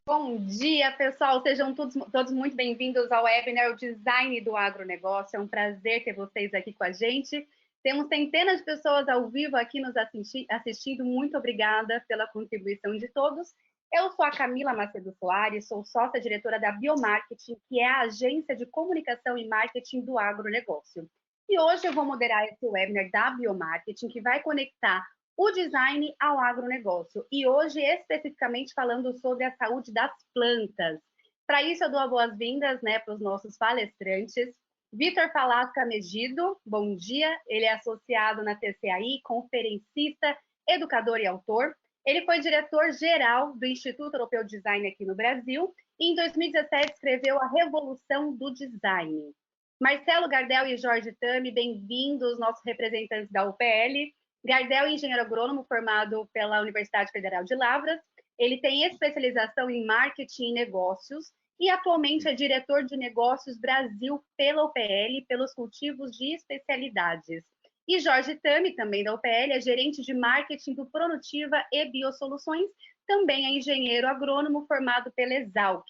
Bom dia, pessoal. Sejam todos muito bem-vindos ao webinar O Design do Agronegócio. É um prazer ter vocês aqui com a gente. Temos centenas de pessoas ao vivo aqui nos assistindo. Muito obrigada pela contribuição de todos. Eu sou a Camila Macedo Soares, sou sócia-diretora da Biomarketing, que é a agência de comunicação e marketing do agronegócio. E hoje eu vou moderar esse webinar da Biomarketing, que vai conectar o design ao agronegócio. E hoje, especificamente, falando sobre a saúde das plantas. Para isso, eu dou as boas-vindas, para os nossos palestrantes. Vitor Falasca Megido, bom dia. Ele é associado na TCAI, conferencista, educador e autor. Ele foi diretor-geral do Instituto Europeu de Design aqui no Brasil e, em 2017, escreveu A Revolução do Design. Marcelo Gardel e Jorge Tami, bem-vindos, nossos representantes da UPL. Gardel é engenheiro agrônomo formado pela Universidade Federal de Lavras. Ele tem especialização em marketing e negócios e atualmente é diretor de negócios Brasil pela UPL, pelos cultivos de especialidades. E Jorge Tami, também da UPL, é gerente de marketing do Pronutiva e Biosoluções, também é engenheiro agrônomo formado pela Exalc.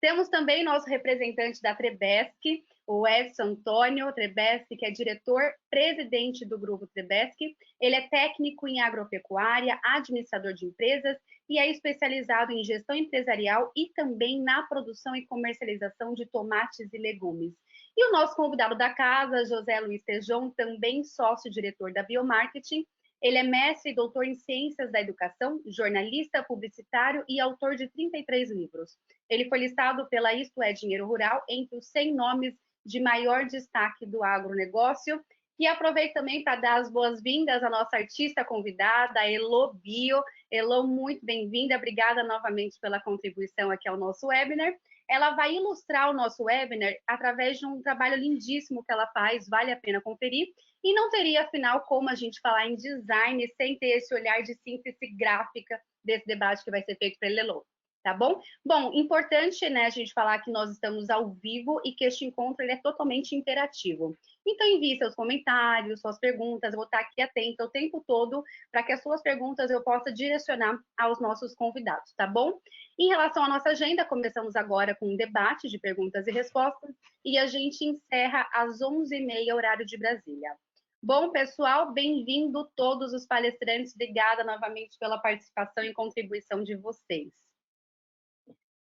Temos também nosso representante da Trebesc, o Edson Antônio Trebesc, que é diretor-presidente do Grupo Trebesc. Ele é técnico em agropecuária, administrador de empresas e é especializado em gestão empresarial e também na produção e comercialização de tomates e legumes. E o nosso convidado da casa, José Luiz Tejon, também sócio-diretor da Biomarketing. Ele é mestre e doutor em Ciências da Educação, jornalista, publicitário e autor de 33 livros. Ele foi listado pela Isto é Dinheiro Rural entre os 100 nomes de maior destaque do agronegócio. E aproveito também para dar as boas-vindas à nossa artista convidada, a Elo Bio. Elo, muito bem-vinda. Obrigada novamente pela contribuição aqui ao nosso webinar. Ela vai ilustrar o nosso webinar através de um trabalho lindíssimo que ela faz, vale a pena conferir. E não teria, afinal, como a gente falar em design sem ter esse olhar de síntese gráfica desse debate que vai ser feito pela Elo. Tá bom? Bom, importante, a gente falar que nós estamos ao vivo e que este encontro ele é totalmente interativo. Então, envie seus comentários, suas perguntas, eu vou estar aqui atenta o tempo todo para que as suas perguntas eu possa direcionar aos nossos convidados, tá bom? Em relação à nossa agenda, começamos agora com um debate de perguntas e respostas e a gente encerra às 11h30, horário de Brasília. Bom, pessoal, bem-vindo todos os palestrantes. Obrigada novamente pela participação e contribuição de vocês.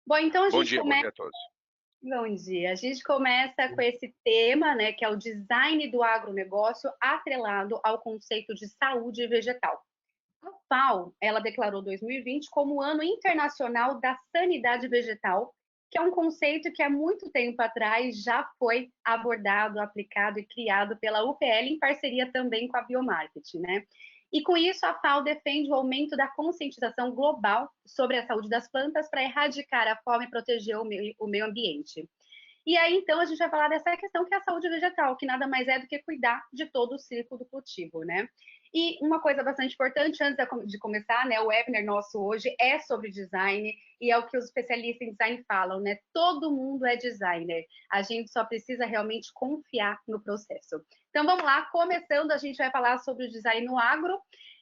Bom, então a gente começa... Bom dia a todos. Bom dia. A gente começa com esse tema, que é o design do agronegócio atrelado ao conceito de saúde vegetal. A FAO, ela declarou 2020 como o Ano Internacional da Sanidade Vegetal, que é um conceito que há muito tempo atrás já foi abordado, aplicado e criado pela UPL em parceria também com a Biomarketing, E com isso, a FAO defende o aumento da conscientização global sobre a saúde das plantas para erradicar a fome e proteger o meio ambiente. E aí, então, a gente vai falar dessa questão que é a saúde vegetal, que nada mais é do que cuidar de todo o ciclo do cultivo, E uma coisa bastante importante, antes de começar, o webinar nosso hoje é sobre design, e é o que os especialistas em design falam, Todo mundo é designer, a gente só precisa realmente confiar no processo. Então, vamos lá, começando, a gente vai falar sobre o design no agro.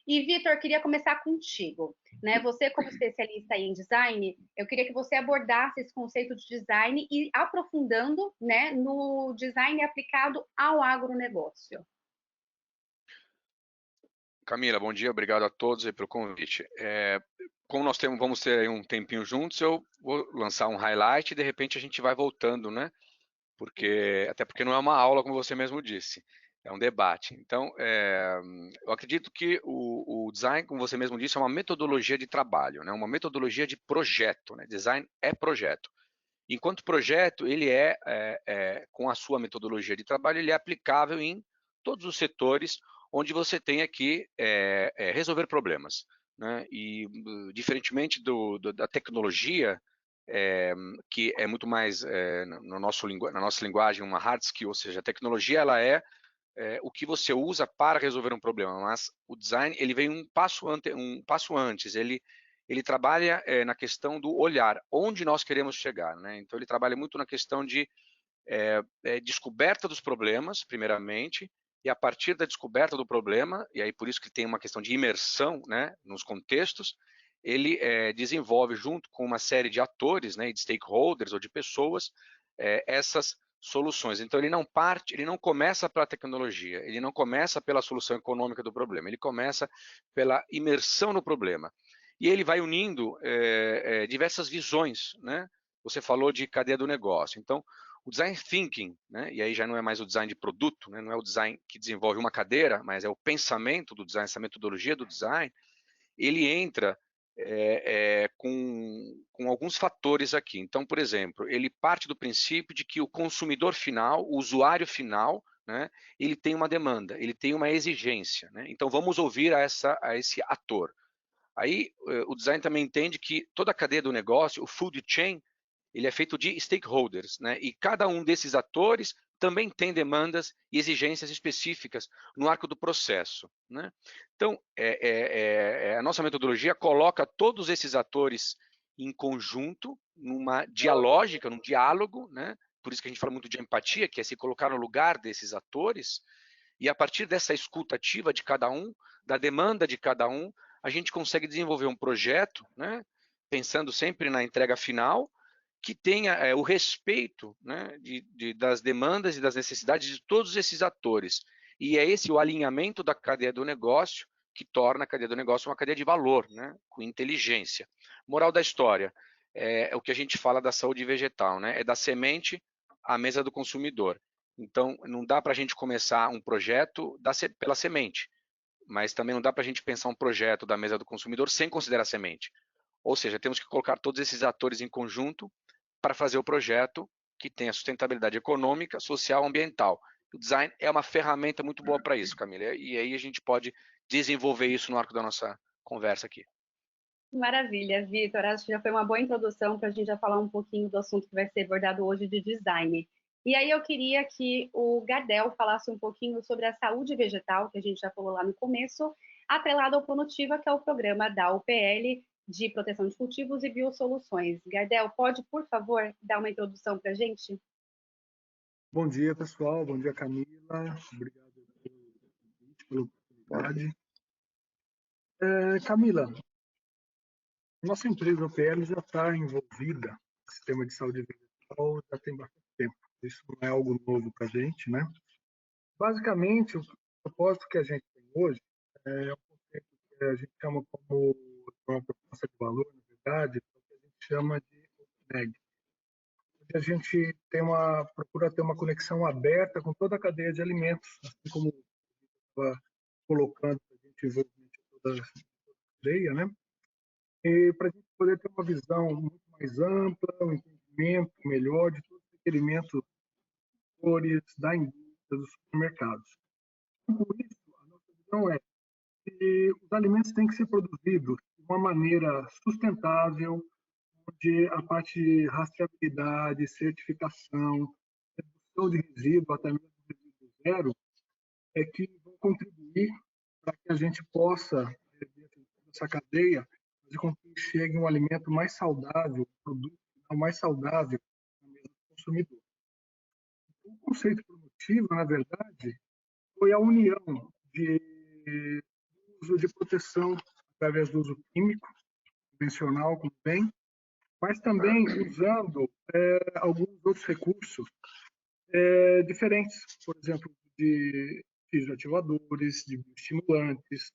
E, Vitor, queria começar contigo, Você, como especialista em design, eu queria que você abordasse esse conceito de design e aprofundando, no design aplicado ao agronegócio. Camila, bom dia, obrigado a todos aí pelo convite. Como nós vamos ter aí um tempinho juntos, eu vou lançar um highlight e de repente a gente vai voltando, até porque não é uma aula, como você mesmo disse, é um debate. Então, eu acredito que o design, como você mesmo disse, é uma metodologia de trabalho, uma metodologia de projeto, Design é projeto. Enquanto projeto, ele com a sua metodologia de trabalho, ele é aplicável em todos os setores onde você tem que resolver problemas. E, diferentemente da tecnologia, que é muito mais, na nossa linguagem, uma hard skill, ou seja, a tecnologia ela é o que você usa para resolver um problema, mas o design ele vem um passo antes, ele trabalha na questão do olhar, onde nós queremos chegar. Então, ele trabalha muito na questão de descoberta dos problemas, primeiramente, e a partir da descoberta do problema, e aí por isso que tem uma questão de imersão nos contextos, ele desenvolve junto com uma série de atores, né, de stakeholders ou de pessoas, essas soluções. Então ele não começa pela tecnologia, ele não começa pela solução econômica do problema, ele começa pela imersão no problema. E ele vai unindo diversas visões, né? Você falou de cadeia do negócio. Então, o design thinking, né? E aí já não é mais o design de produto, né? Não é o design que desenvolve uma cadeira, mas é o pensamento do design, essa metodologia do design. Ele entra com alguns fatores aqui. Então, por exemplo, ele parte do princípio de que o consumidor final, o usuário final, né, ele tem uma demanda, ele tem uma exigência. Né? Então, vamos ouvir a esse ator. Aí, o design também entende que toda a cadeia do negócio, o food chain, ele é feito de stakeholders, né? E cada um desses atores também tem demandas e exigências específicas no arco do processo, né? Então, a nossa metodologia coloca todos esses atores em conjunto, numa dialógica, num diálogo, né? Por isso que a gente fala muito de empatia, que é se colocar no lugar desses atores, e a partir dessa escuta ativa de cada um, da demanda de cada um, a gente consegue desenvolver um projeto, né? Pensando sempre na entrega final, que tenha o respeito, né, das demandas e das necessidades de todos esses atores. E é esse o alinhamento da cadeia do negócio que torna a cadeia do negócio uma cadeia de valor, né, com inteligência. Moral da história, é o que a gente fala da saúde vegetal, né, é da semente à mesa do consumidor. Então, não dá para a gente começar um projeto pela semente, mas também não dá para a gente pensar um projeto da mesa do consumidor sem considerar a semente. Ou seja, temos que colocar todos esses atores em conjunto para fazer o projeto que tenha sustentabilidade econômica, social e ambiental. O design é uma ferramenta muito boa para isso, Camila, e aí a gente pode desenvolver isso no arco da nossa conversa aqui. Maravilha, Vitor. Acho que já foi uma boa introdução para a gente já falar um pouquinho do assunto que vai ser abordado hoje de design. E aí eu queria que o Gardel falasse um pouquinho sobre a saúde vegetal, que a gente já falou lá no começo, atrelado ao Pronutiva, que é o programa da UPL de proteção de cultivos e biosoluções. Gardel, pode, por favor, dar uma introdução para a gente? Bom dia, pessoal. Bom dia, Camila. Obrigado pela oportunidade. Camila, nossa empresa UPL já está envolvida no sistema de saúde vegetal já tem bastante tempo. Isso não é algo novo para a gente, né? Basicamente, o propósito que a gente tem hoje é um conceito que a gente chama como uma proposta de valor, na verdade, que a gente chama de OpenAg. A gente procura ter uma conexão aberta com toda a cadeia de alimentos, assim como estava colocando a gente envolvimento em toda a cadeia, né? E para a gente poder ter uma visão muito mais ampla, um entendimento melhor de todos os requerimentos da indústria, dos supermercados. Por isso, a nossa visão é que os alimentos têm que ser produzidos de uma maneira sustentável, onde a parte de rastreabilidade, certificação, redução de resíduo, até mesmo resíduo zero, é que vão contribuir para que a gente possa, dentro dessa cadeia, fazer com que chegue um alimento mais saudável, um produto mais saudável na mesa do consumidor. O conceito produtivo, na verdade, foi a união de uso de proteção através do uso químico, convencional, como bem, mas também usando alguns outros recursos diferentes, por exemplo, de fisioativadores, de bioestimulantes,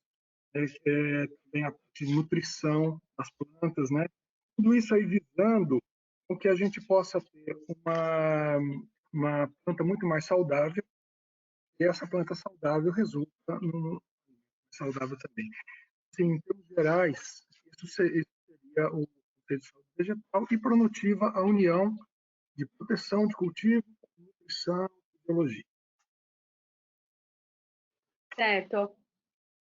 também a parte de nutrição das plantas, né? Tudo isso aí visando com que a gente possa ter uma planta muito mais saudável e essa planta saudável resulta no saudável também. Assim, em termos gerais, isso seria o conceito de saúde vegetal e Pronutiva a união de proteção de cultivo, nutrição e biologia. Certo.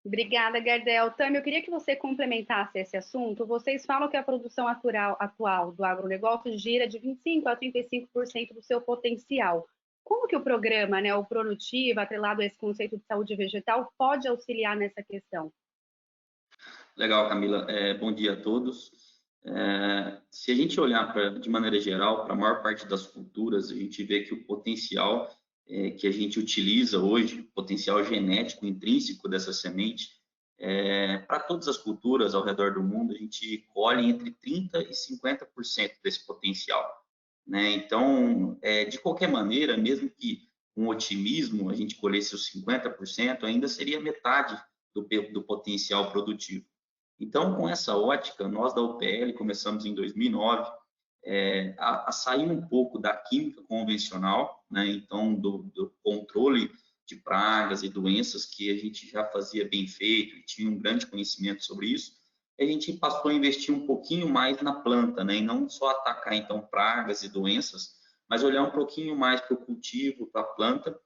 Obrigada, Gardel. Tami, eu queria que você complementasse esse assunto. Vocês falam que a produção atual do agronegócio gira de 25% a 35% do seu potencial. Como que o programa, né, o Pronutiva, atrelado a esse conceito de saúde vegetal, pode auxiliar nessa questão? Legal, Camila. Bom dia a todos. Se a gente olhar de maneira geral para a maior parte das culturas, a gente vê que o potencial que a gente utiliza hoje, o potencial genético intrínseco dessa semente, Para todas as culturas ao redor do mundo, a gente colhe entre 30% e 50% desse potencial, né? Então, de qualquer maneira, mesmo que com otimismo a gente colhesse os 50%, ainda seria metade do potencial produtivo. Então, com essa ótica, nós da UPL começamos em 2009 a sair um pouco da química convencional, né? Então, do controle de pragas e doenças que a gente já fazia bem feito e tinha um grande conhecimento sobre isso, a gente passou a investir um pouquinho mais na planta, né? E não só atacar, então, pragas e doenças, mas olhar um pouquinho mais para o cultivo, para a planta,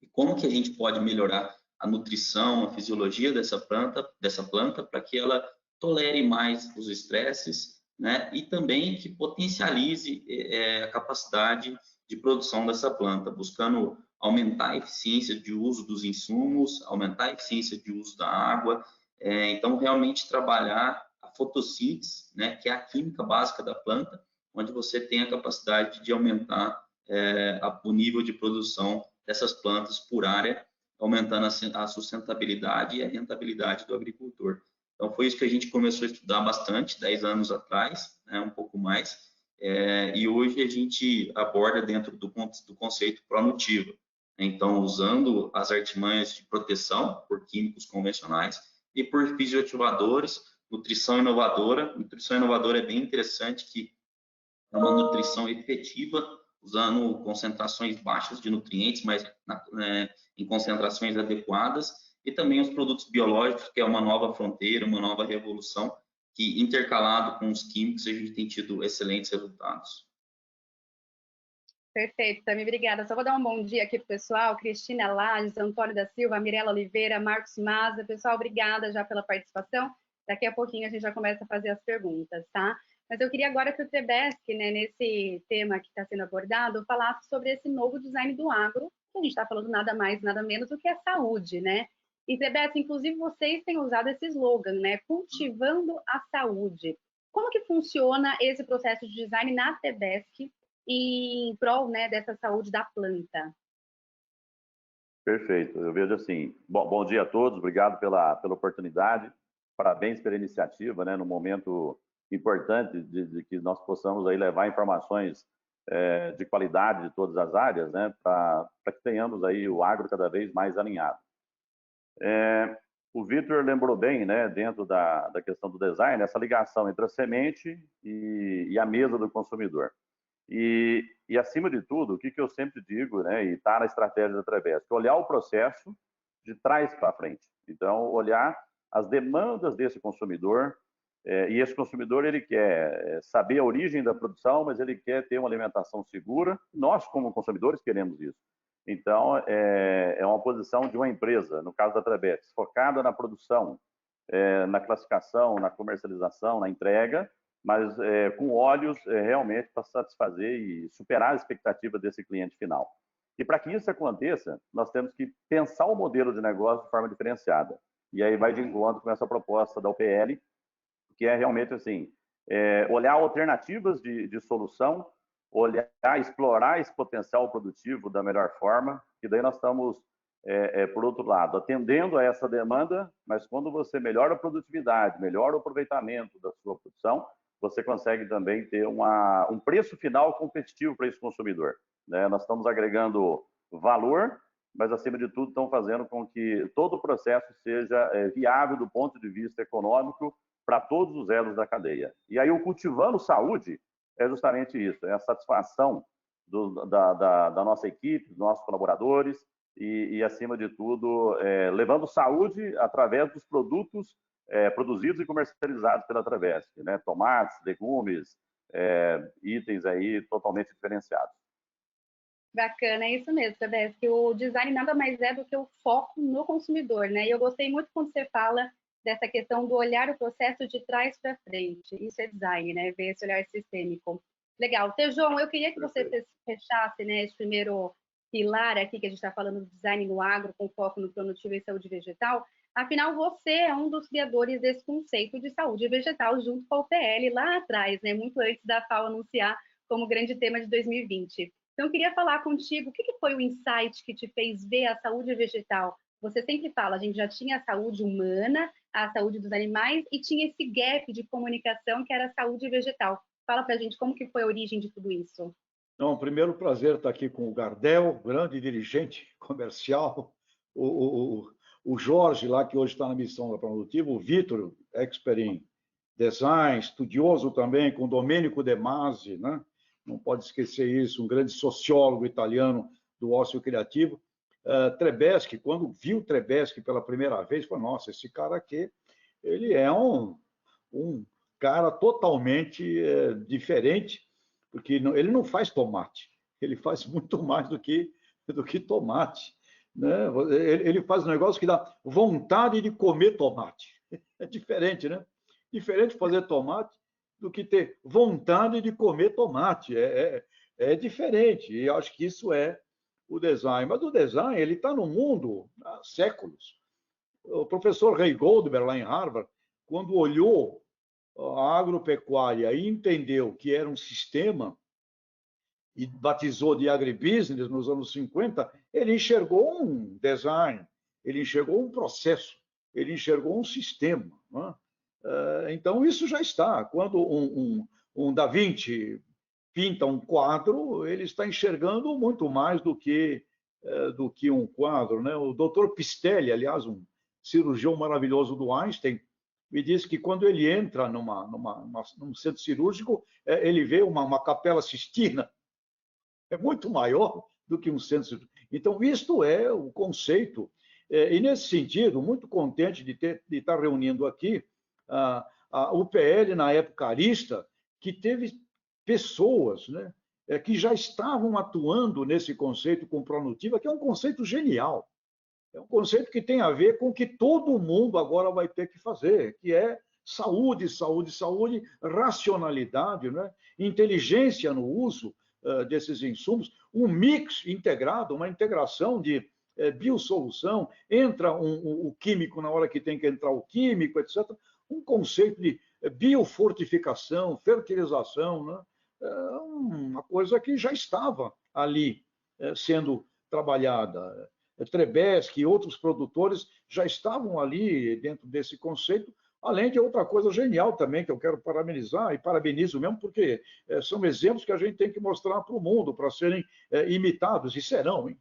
e como que a gente pode melhorar a nutrição, a fisiologia dessa planta para que ela tolere mais os estresses, né? E também que potencialize a capacidade de produção dessa planta, buscando aumentar a eficiência de uso dos insumos, aumentar a eficiência de uso da água, então realmente trabalhar a fotossíntese, né? Que é a química básica da planta, onde você tem a capacidade de aumentar o nível de produção dessas plantas por área, aumentando a sustentabilidade e a rentabilidade do agricultor. Então, foi isso que a gente começou a estudar bastante, 10 anos atrás, né, um pouco mais, e hoje a gente aborda dentro do conceito Pronutiva. Então, usando as artimanhas de proteção por químicos convencionais e por fisioativadores, nutrição inovadora. Nutrição inovadora é bem interessante, que é uma nutrição efetiva, usando concentrações baixas de nutrientes, mas em concentrações adequadas, e também os produtos biológicos, que é uma nova fronteira, uma nova revolução, que intercalado com os químicos a gente tem tido excelentes resultados. Perfeito, Tami, obrigada. Só vou dar um bom dia aqui para o pessoal, Cristina Lages, Antônio da Silva, Mirela Oliveira, Marcos Maza. Pessoal, obrigada já pela participação. Daqui a pouquinho a gente já começa a fazer as perguntas, tá? Mas eu queria agora que o Trebesc, né, nesse tema que está sendo abordado, falasse sobre esse novo design do agro, que a gente está falando nada mais, nada menos do que a saúde, né? E, Trebesc, inclusive vocês têm usado esse slogan, né? Cultivando a saúde. Como que funciona esse processo de design na Trebesc e em prol, né, dessa saúde da planta? Perfeito. Eu vejo assim, bom dia a todos, obrigado pela oportunidade, parabéns pela iniciativa, né, no momento importante de que nós possamos aí levar informações de qualidade de todas as áreas, né, para que tenhamos aí o agro cada vez mais alinhado. O Vitor lembrou bem, né, dentro da questão do design, essa ligação entre a semente e a mesa do consumidor. E acima de tudo, o que eu sempre digo, né, e está na estratégia da Trebesc, olhar o processo de trás para frente. Então, olhar as demandas desse consumidor, e esse consumidor ele quer saber a origem da produção, mas ele quer ter uma alimentação segura. Nós, como consumidores, queremos isso. Então, é uma posição de uma empresa, no caso da Trebesc, focada na produção, na classificação, na comercialização, na entrega, mas com olhos realmente para satisfazer e superar a expectativa desse cliente final. E para que isso aconteça, nós temos que pensar o modelo de negócio de forma diferenciada. E aí vai de encontro com essa proposta da UPL, que é realmente assim, olhar alternativas de solução, olhar, explorar esse potencial produtivo da melhor forma, e daí nós estamos, por outro lado, atendendo a essa demanda, mas quando você melhora a produtividade, melhora o aproveitamento da sua produção, você consegue também ter um preço final competitivo para esse consumidor, né? Nós estamos agregando valor, mas, acima de tudo, estão fazendo com que todo o processo seja viável do ponto de vista econômico para todos os elos da cadeia. E aí o Cultivando Saúde é justamente isso, é a satisfação da nossa equipe, dos nossos colaboradores e acima de tudo, levando saúde através dos produtos produzidos e comercializados pela Trebesc, né? Tomates, legumes, itens aí totalmente diferenciados. Bacana, é isso mesmo, Trebesc, que o design nada mais é do que o foco no consumidor, né? E eu gostei muito quando você fala dessa questão do olhar o processo de trás para frente. Isso é design, né? Ver esse olhar sistêmico. Legal. João, eu queria que você fechasse, né, esse primeiro pilar aqui que a gente está falando do design no agro, com foco no produtivo e saúde vegetal. Afinal, você é um dos criadores desse conceito de saúde vegetal junto com a UPL lá atrás, né? Muito antes da FAO anunciar como grande tema de 2020. Então, eu queria falar contigo, o que foi o insight que te fez ver a saúde vegetal você sempre fala, a gente já tinha a saúde humana, a saúde dos animais e tinha esse gap de comunicação que era a saúde vegetal. Fala para a gente como que foi a origem de tudo isso. Não, primeiro prazer estar aqui com o Gardel, grande dirigente comercial, o Jorge lá, que hoje está na missão da Produtiva, o Vitor, expert em design, estudioso também, com Domenico De Masi, né? Não pode esquecer isso, um grande sociólogo italiano do ócio criativo. Trebeschi, quando viu Trebeschi pela primeira vez, falou, nossa, esse cara aqui, ele é um cara totalmente diferente, porque ele não faz tomate, ele faz muito mais do que tomate, né? Ele faz um negócio que dá vontade de comer tomate. É diferente, né? Diferente fazer tomate do que ter vontade de comer tomate. É diferente, e acho que isso é o design. Mas o design, ele está no mundo há séculos. O professor Ray Goldberg, lá em Harvard, quando olhou a agropecuária e entendeu que era um sistema e batizou de agribusiness nos anos 50, ele enxergou um design, ele enxergou um processo, ele enxergou um sistema, né? Então, isso já está. Quando um Da Vinci pinta um quadro, ele está enxergando muito mais do que um quadro, né? O Dr. Pistelli, aliás, um cirurgião maravilhoso do Einstein, me disse que quando ele entra num centro cirúrgico, ele vê uma capela Sistina, é muito maior do que um centro cirúrgico. Então, isto é o conceito. E, nesse sentido, muito contente de estar reunindo aqui a UPL, na época arista, que teve pessoas, né, que já estavam atuando nesse conceito com Pronutiva, que é um conceito genial. É um conceito que tem a ver com o que todo mundo agora vai ter que fazer, que é saúde, saúde, saúde, racionalidade, né? Inteligência no uso desses insumos, um mix integrado, uma integração de biosolução, entra o químico na hora que tem que entrar o químico, etc. Um conceito de biofortificação, fertilização, né? Uma coisa que já estava ali sendo trabalhada. Trebeschi e outros produtores já estavam ali dentro desse conceito, além de outra coisa genial também, que eu quero parabenizar, e parabenizo mesmo, porque são exemplos que a gente tem que mostrar para o mundo, para serem imitados, e serão, hein?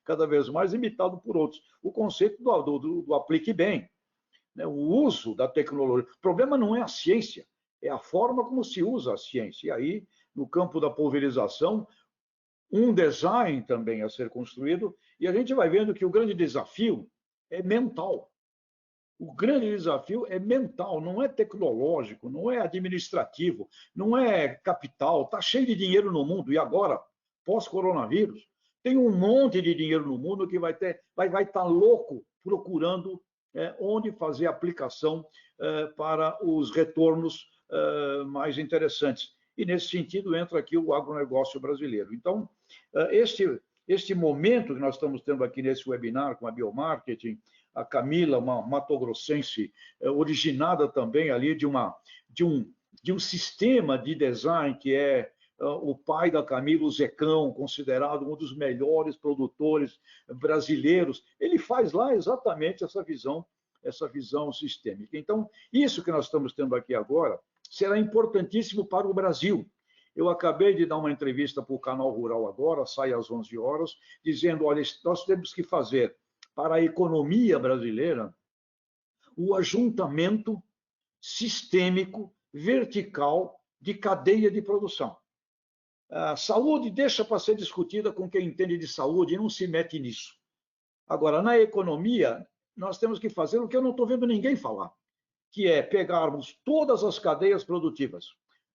Cada vez mais imitados por outros. O conceito do aplique bem, né? O uso da tecnologia. O problema não é a ciência, é a forma como se usa a ciência. E aí, no campo da pulverização, um design também a ser construído, e a gente vai vendo que o grande desafio é mental. O grande desafio é mental, não é tecnológico, não é administrativo, não é capital. Está cheio de dinheiro no mundo, e agora, pós-coronavírus, tem um monte de dinheiro no mundo que vai estar louco procurando onde fazer aplicação para os retornos mais interessantes. E, nesse sentido, entra aqui o agronegócio brasileiro. Então, este momento que nós estamos tendo aqui nesse webinar com a Biomarketing, a Camila, uma matogrossense, originada também ali de um sistema de design que é o pai da Camila, o Zecão, considerado um dos melhores produtores brasileiros. Ele faz lá exatamente essa visão sistêmica. Então, isso que nós estamos tendo aqui agora será importantíssimo para o Brasil. Eu acabei de dar uma entrevista para o Canal Rural agora, sai às 11 horas, dizendo, olha, nós temos que fazer para a economia brasileira o ajuntamento sistêmico, vertical, de cadeia de produção. A saúde deixa para ser discutida com quem entende de saúde e não se mete nisso. Agora, na economia, nós temos que fazer o que eu não estou vendo ninguém falar, que é pegarmos todas as cadeias produtivas,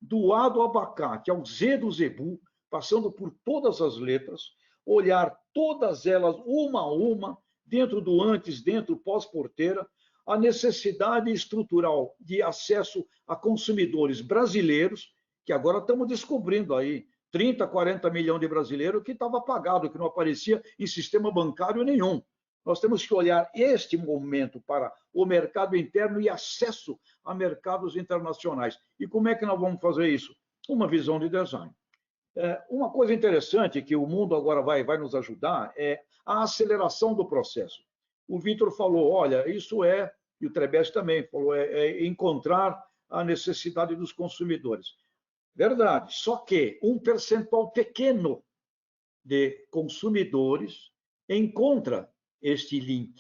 do A do abacate ao Z do zebu, passando por todas as letras, olhar todas elas uma a uma, dentro do antes, dentro pós-porteira, a necessidade estrutural de acesso a consumidores brasileiros, que agora estamos descobrindo aí, 30, 40 milhões de brasileiros que estava apagado, que não aparecia em sistema bancário nenhum. Nós temos que olhar este momento para o mercado interno e acesso a mercados internacionais. E como é que nós vamos fazer isso? Uma visão de design. Uma coisa interessante que o mundo agora vai nos ajudar é a aceleração do processo. O Vitor falou, olha, isso e o Trebes também falou, é encontrar a necessidade dos consumidores. Verdade, só que um percentual pequeno de consumidores encontra este link.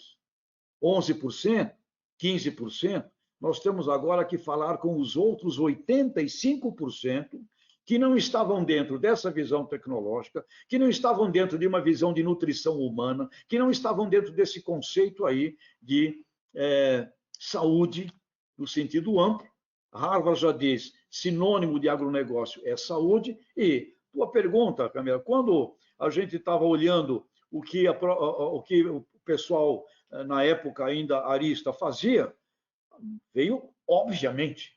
11%, 15%, nós temos agora que falar com os outros 85% que não estavam dentro dessa visão tecnológica, que não estavam dentro de uma visão de nutrição humana, que não estavam dentro desse conceito aí de saúde no sentido amplo. Harvard já diz, sinônimo de agronegócio é saúde. E tua pergunta, Camila, quando a gente estava olhando o que o pessoal, na época ainda arista, fazia, veio, obviamente,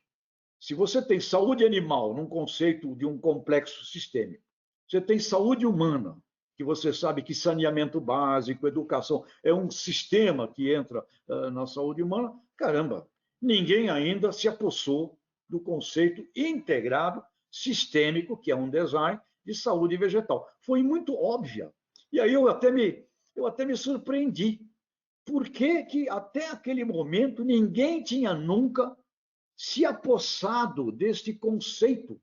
se você tem saúde animal num conceito de um complexo sistêmico, você tem saúde humana, que você sabe que saneamento básico, educação, é um sistema que entra na saúde humana, caramba, ninguém ainda se apossou do conceito integrado, sistêmico, que é um design de saúde vegetal. Foi muito óbvia. E aí eu até me surpreendi. Por que até aquele momento ninguém tinha nunca se apossado deste conceito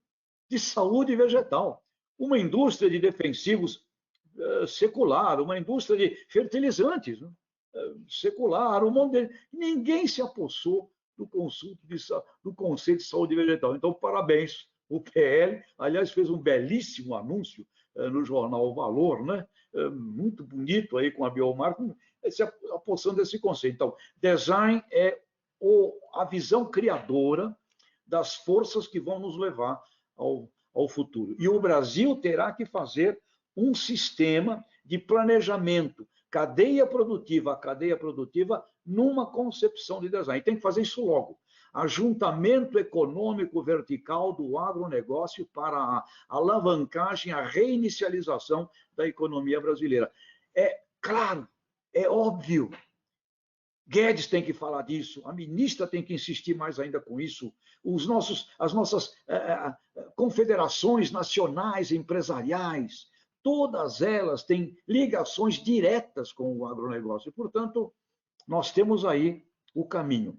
de saúde vegetal? Uma indústria de defensivos secular, uma indústria de fertilizantes secular, um monte de... Ninguém se apossou do conceito de saúde vegetal. Então, parabéns. O PL, aliás, fez um belíssimo anúncio no jornal O Valor, né? Muito bonito aí com a Biomar, se apossando desse conceito. Então, design é a visão criadora das forças que vão nos levar ao futuro. E o Brasil terá que fazer um sistema de planejamento, cadeia produtiva a cadeia produtiva, numa concepção de design. E tem que fazer isso logo. Ajuntamento econômico vertical do agronegócio para a alavancagem, a reinicialização da economia brasileira. É claro, é óbvio. Guedes tem que falar disso, a ministra tem que insistir mais ainda com isso, as nossas confederações nacionais empresariais, todas elas têm ligações diretas com o agronegócio. Portanto, nós temos aí o caminho.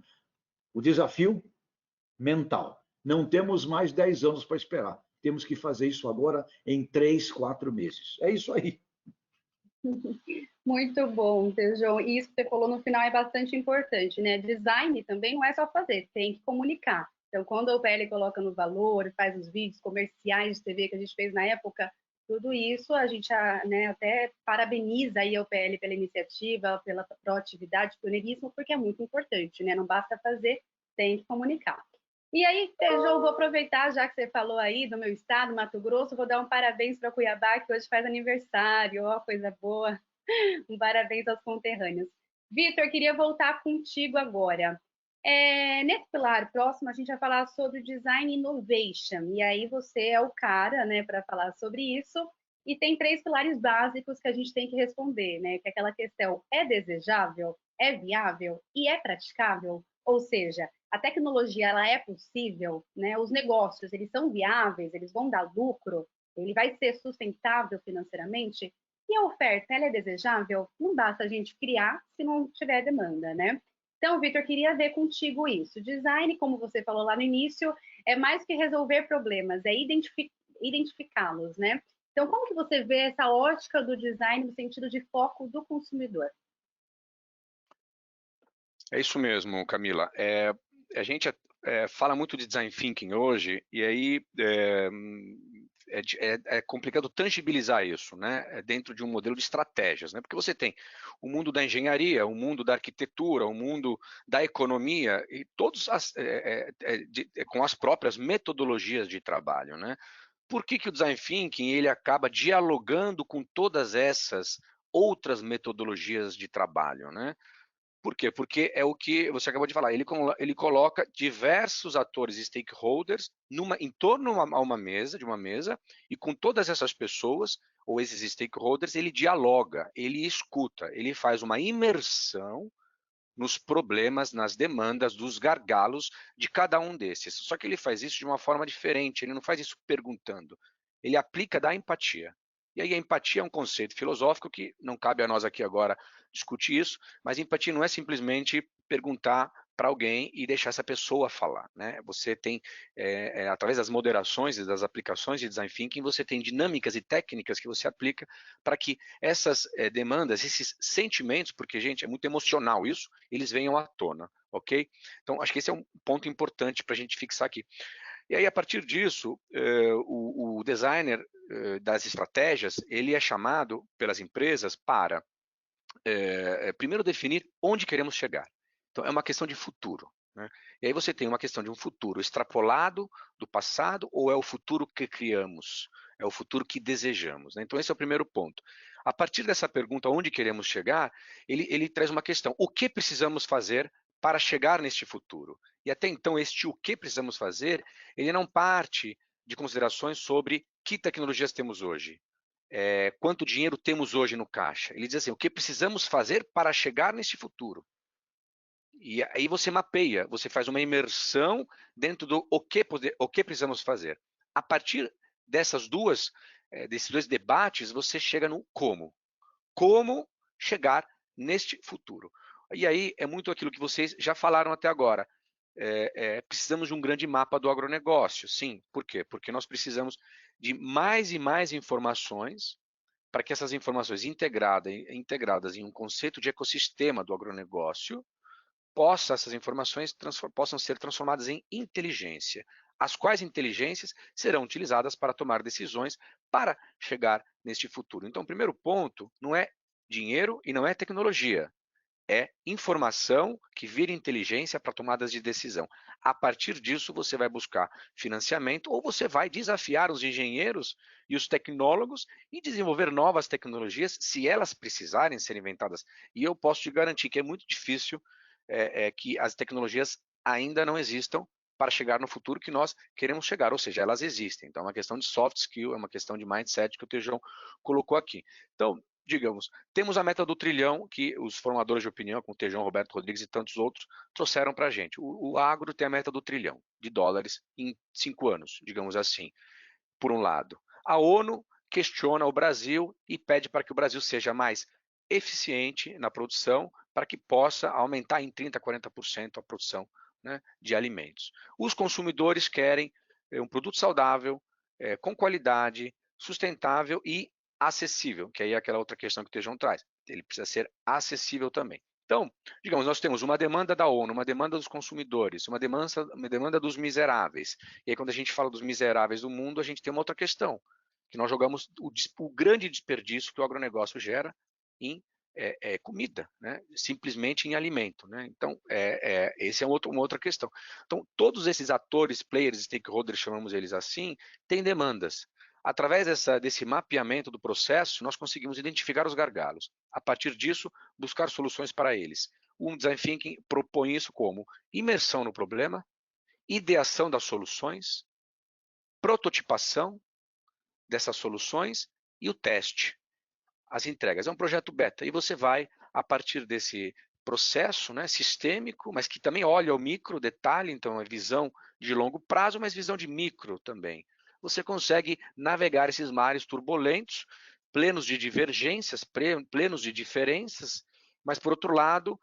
O desafio mental. Não temos mais 10 anos para esperar. Temos que fazer isso agora em 3, 4 meses. É isso aí. Muito bom, Tejão. E isso que você falou no final é bastante importante, né? Design também não é só fazer, tem que comunicar. Então, quando a UPL coloca no Valor, faz os vídeos comerciais de TV que a gente fez na época, tudo isso a gente até parabeniza aí a UPL pela iniciativa, pela proatividade, pioneirismo, porque é muito importante, né? Não basta fazer, tem que comunicar. E aí, Tejão, vou aproveitar, já que você falou aí do meu estado, Mato Grosso, vou dar um parabéns para Cuiabá, que hoje faz aniversário, ó, coisa boa. Um parabéns aos conterrâneos. Vitor, queria voltar contigo agora. Nesse pilar próximo, a gente vai falar sobre Design Innovation, e aí você é o cara, né, para falar sobre isso, e tem 3 pilares básicos que a gente tem que responder, né, que é aquela questão, é desejável, é viável e é praticável? Ou seja, a tecnologia, ela é possível, né, os negócios, eles são viáveis, eles vão dar lucro, ele vai ser sustentável financeiramente? E a oferta, ela é desejável? Não basta a gente criar se não tiver demanda, né? Então, Vitor, queria ver contigo isso. Design, como você falou lá no início, é mais que resolver problemas, é identificá-los, né? Então, como que você vê essa ótica do design no sentido de foco do consumidor? É isso mesmo, Camila. A gente fala muito de design thinking hoje, e aí é complicado tangibilizar isso, né? Dentro de um modelo de estratégias, né? Porque você tem o mundo da engenharia, o mundo da arquitetura, o mundo da economia, e todos com as próprias metodologias de trabalho, né? Por que o design thinking ele acaba dialogando com todas essas outras metodologias de trabalho, né? Por quê? Porque é o que você acabou de falar, ele coloca diversos atores e stakeholders em torno a uma mesa, e com todas essas pessoas, ou esses stakeholders, ele dialoga, ele escuta, ele faz uma imersão nos problemas, nas demandas, dos gargalos de cada um desses. Só que ele faz isso de uma forma diferente, ele não faz isso perguntando, ele aplica da empatia. E aí a empatia é um conceito filosófico que não cabe a nós aqui agora discutir isso, mas empatia não é simplesmente perguntar para alguém e deixar essa pessoa falar, né? Você tem, através das moderações e das aplicações de Design Thinking, você tem dinâmicas e técnicas que você aplica para que essas demandas, esses sentimentos, porque, gente, é muito emocional isso, eles venham à tona, ok? Então, acho que esse é um ponto importante para a gente fixar aqui. E aí, a partir disso, o designer das estratégias, ele é chamado pelas empresas para, primeiro, definir onde queremos chegar. Então, é uma questão de futuro, né? E aí você tem uma questão de um futuro extrapolado do passado ou é o futuro que criamos? É o futuro que desejamos, né? Então, esse é o primeiro ponto. A partir dessa pergunta, onde queremos chegar, ele traz uma questão. O que precisamos fazer para chegar neste futuro? E até então, este o que precisamos fazer, ele não parte de considerações sobre que tecnologias temos hoje, quanto dinheiro temos hoje no caixa. Ele diz assim, o que precisamos fazer para chegar neste futuro? E aí você mapeia, você faz uma imersão dentro do o que precisamos fazer. A partir desses dois debates, você chega no como. Como chegar neste futuro. E aí é muito aquilo que vocês já falaram até agora. Precisamos de um grande mapa do agronegócio. Sim, por quê? Porque nós precisamos de mais e mais informações para que essas informações integradas em um conceito de ecossistema do agronegócio, essas informações possam ser transformadas em inteligência, as quais inteligências serão utilizadas para tomar decisões para chegar neste futuro. Então, o primeiro ponto não é dinheiro e não é tecnologia, é informação que vira inteligência para tomadas de decisão. A partir disso, você vai buscar financiamento ou você vai desafiar os engenheiros e os tecnólogos e desenvolver novas tecnologias, se elas precisarem ser inventadas. E eu posso te garantir que é muito difícil que as tecnologias ainda não existam para chegar no futuro que nós queremos chegar, ou seja, elas existem. Então, é uma questão de soft skill, é uma questão de mindset que o Tejão colocou aqui. Então, digamos, temos a meta do trilhão que os formadores de opinião, como o Tejão, Roberto Rodrigues e tantos outros, trouxeram para a gente. O agro tem a meta do trilhão de dólares em 5 anos, digamos assim, por um lado. A ONU questiona o Brasil e pede para que o Brasil seja mais eficiente na produção, para que possa aumentar em 30%, 40% a produção, né, de alimentos. Os consumidores querem um produto saudável, com qualidade, sustentável e acessível, que aí é aquela outra questão que o Tejão traz. Ele precisa ser acessível também. Então, digamos, nós temos uma demanda da ONU, uma demanda dos consumidores, uma demanda dos miseráveis. E aí, quando a gente fala dos miseráveis do mundo, a gente tem uma outra questão, que nós jogamos o grande desperdício que o agronegócio gera em comida, né? Simplesmente em alimento, né? Então, esse é uma outra questão. Então, todos esses atores, players, stakeholders, chamamos eles assim, têm demandas. Através desse mapeamento do processo, nós conseguimos identificar os gargalos. A partir disso, buscar soluções para eles. O Design Thinking propõe isso como imersão no problema, ideação das soluções, prototipação dessas soluções e o teste, as entregas. É um projeto beta e você vai, a partir desse processo, né, sistêmico, mas que também olha o micro detalhe, então é visão de longo prazo, mas visão de micro também. Você consegue navegar esses mares turbulentos, plenos de divergências, plenos de diferenças, mas, por outro lado,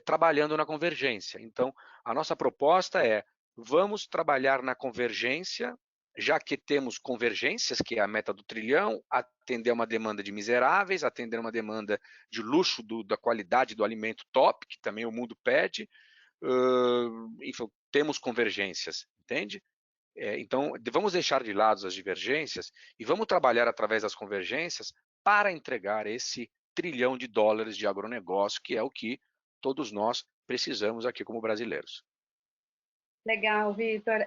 trabalhando na convergência. Então, a nossa proposta é, vamos trabalhar na convergência, já que temos convergências, que é a meta do trilhão, atender uma demanda de miseráveis, atender uma demanda de luxo da qualidade do alimento top, que também o mundo pede, enfim, temos convergências, entende? Então, vamos deixar de lado as divergências e vamos trabalhar através das convergências para entregar esse trilhão de dólares de agronegócio, que é o que todos nós precisamos aqui como brasileiros. Legal, Vitor.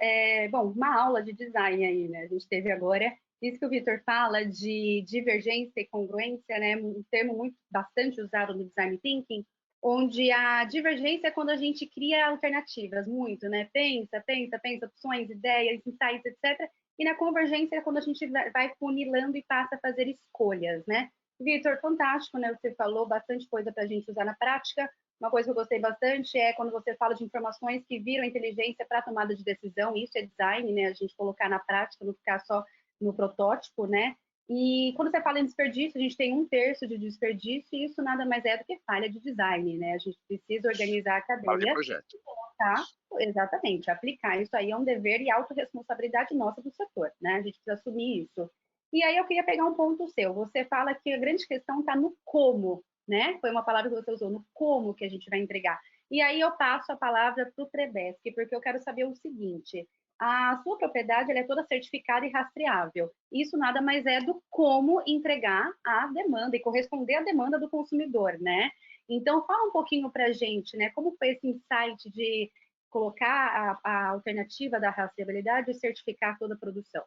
Bom, uma aula de design aí, né? A gente teve agora. Isso que o Vitor fala de divergência e congruência, né? Um termo bastante usado no Design Thinking, onde a divergência é quando a gente cria alternativas, muito, né? Pensa, opções, ideias, insights, etc. E na convergência é quando a gente vai funilando e passa a fazer escolhas, né? Vitor, fantástico, né? Você falou bastante coisa para a gente usar na prática. Uma coisa que eu gostei bastante é quando você fala de informações que viram inteligência para tomada de decisão. Isso é design, né? A gente colocar na prática, não ficar só no protótipo, né? E quando você fala em desperdício, a gente tem 1/3 de desperdício, e isso nada mais é do que falha de design, né? A gente precisa organizar a Fala de cadeia, projeto. tá? Exatamente, aplicar isso aí é um dever e autorresponsabilidade nossa do setor, né? A gente precisa assumir isso. E aí eu queria pegar um ponto seu. Você fala que a grande questão está no como, né? Foi uma palavra que você usou, no como que a gente vai entregar. E aí eu passo a palavra para o Trebeschi, porque eu quero saber o seguinte: a sua propriedade ela é toda certificada e rastreável. Isso nada mais é do como entregar a demanda e corresponder à demanda do consumidor, né? Então, fala um pouquinho para a gente, né? Como foi esse insight de colocar a alternativa da rastreabilidade e certificar toda a produção?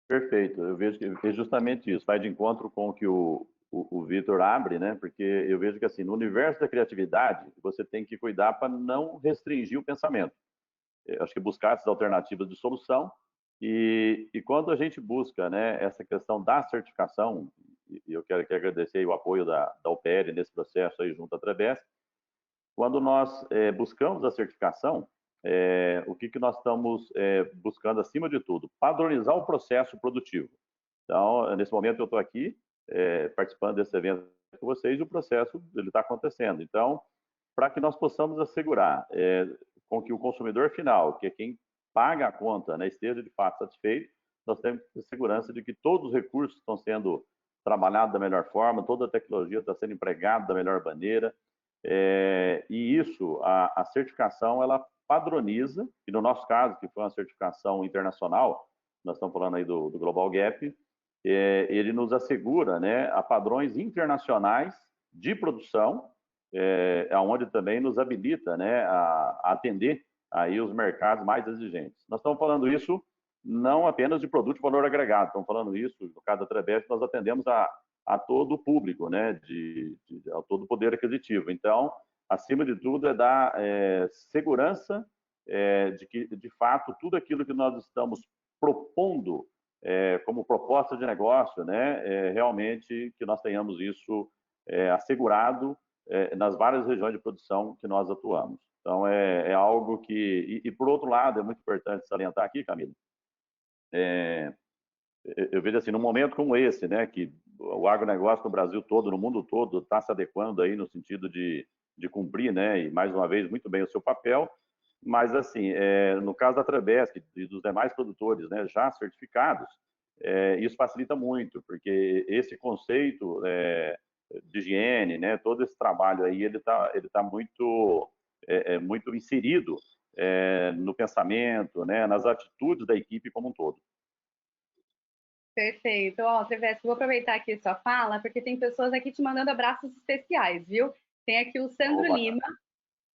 Perfeito, eu vejo que é justamente isso, vai de encontro com o que o Vitor abre, né? Porque eu vejo que assim, no universo da criatividade, você tem que cuidar para não restringir o pensamento. Eu acho que buscar essas alternativas de solução e quando a gente busca, né, essa questão da certificação, e eu quero aqui agradecer o apoio da UPL nesse processo aí junto à Trebesp, quando nós buscamos a certificação, o que nós estamos buscando acima de tudo? Padronizar o processo produtivo. Então, nesse momento eu estou aqui participando desse evento com vocês e o processo ele está acontecendo. Então, para que nós possamos assegurar com que o consumidor final, que é quem paga a conta, né, esteja de fato satisfeito, nós temos que ter segurança de que todos os recursos estão sendo trabalhados da melhor forma, toda a tecnologia está sendo empregada da melhor maneira, e isso, a certificação, ela padroniza, e no nosso caso, que foi uma certificação internacional, nós estamos falando aí do Global Gap, ele nos assegura, né, a padrões internacionais de produção, onde também nos habilita, né, a atender aí os mercados mais exigentes. Nós estamos falando isso não apenas de produto de valor agregado, estamos falando isso, no caso da Trebesp, nós atendemos a todo o público, né, a todo o poder aquisitivo. Então, acima de tudo, é dar segurança de que, de fato, tudo aquilo que nós estamos propondo como proposta de negócio, né, realmente que nós tenhamos isso assegurado nas várias regiões de produção que nós atuamos. Então, é algo que... E, por outro lado, é muito importante salientar aqui, Camila, eu vejo assim, num momento como esse, né, que o agronegócio no Brasil todo, no mundo todo, está se adequando aí no sentido de cumprir, né, e mais uma vez, muito bem o seu papel, mas assim, no caso da Trebesp e dos demais produtores, né, já certificados, isso facilita muito, porque esse conceito de higiene, né, todo esse trabalho aí, ele tá muito, muito inserido no pensamento, né, nas atitudes da equipe como um todo. Perfeito. Ó, Trevesco, vou aproveitar aqui sua fala, porque tem pessoas aqui te mandando abraços especiais, viu? Tem aqui o Sandro Lima,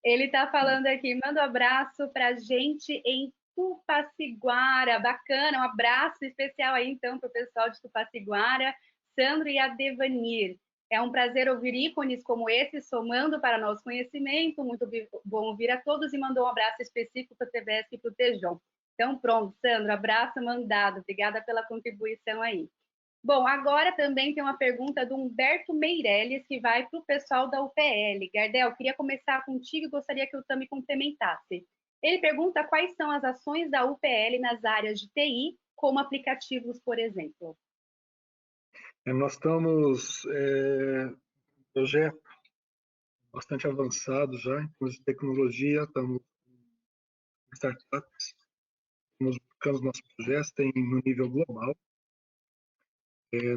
ele tá falando aqui, manda um abraço pra gente em Tupaciguara, bacana, um abraço especial aí então pro pessoal de Tupaciguara, Sandro e a Devanir. É um prazer ouvir ícones como esse, somando para nosso conhecimento, muito bom ouvir a todos e mandou um abraço específico para o TBS e para o Tejon. Então pronto, Sandro, abraço mandado, obrigada pela contribuição aí. Bom, agora também tem uma pergunta do Humberto Meirelles, que vai para o pessoal da UPL. Gardel, queria começar contigo e gostaria que o Tami complementasse. Ele pergunta quais são as ações da UPL nas áreas de TI, como aplicativos, por exemplo. Nós estamos projeto bastante avançado já em termos de tecnologia, estamos em startups, estamos buscando nossos projetos, tem no nível global.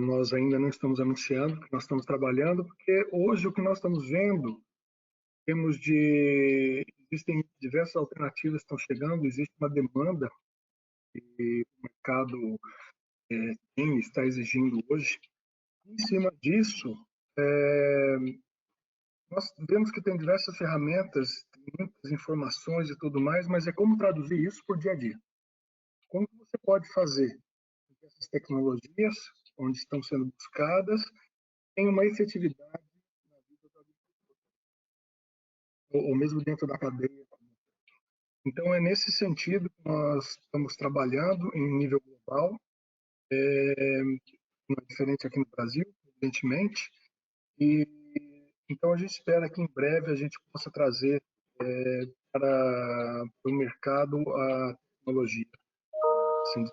Nós ainda não estamos anunciando que nós estamos trabalhando, porque hoje o que nós estamos vendo, existem diversas alternativas que estão chegando, existe uma demanda que o mercado está exigindo hoje. Em cima disso, nós vemos que tem diversas ferramentas, muitas informações e tudo mais, mas é como traduzir isso por dia a dia. Como você pode fazer essas tecnologias, onde estão sendo buscadas, tenham uma efetividade na vida do agricultor, ou mesmo dentro da cadeia. Então, é nesse sentido que nós estamos trabalhando em nível global, não é diferente aqui no Brasil, evidentemente, e então a gente espera que em breve a gente possa trazer para o mercado a tecnologia. Assim,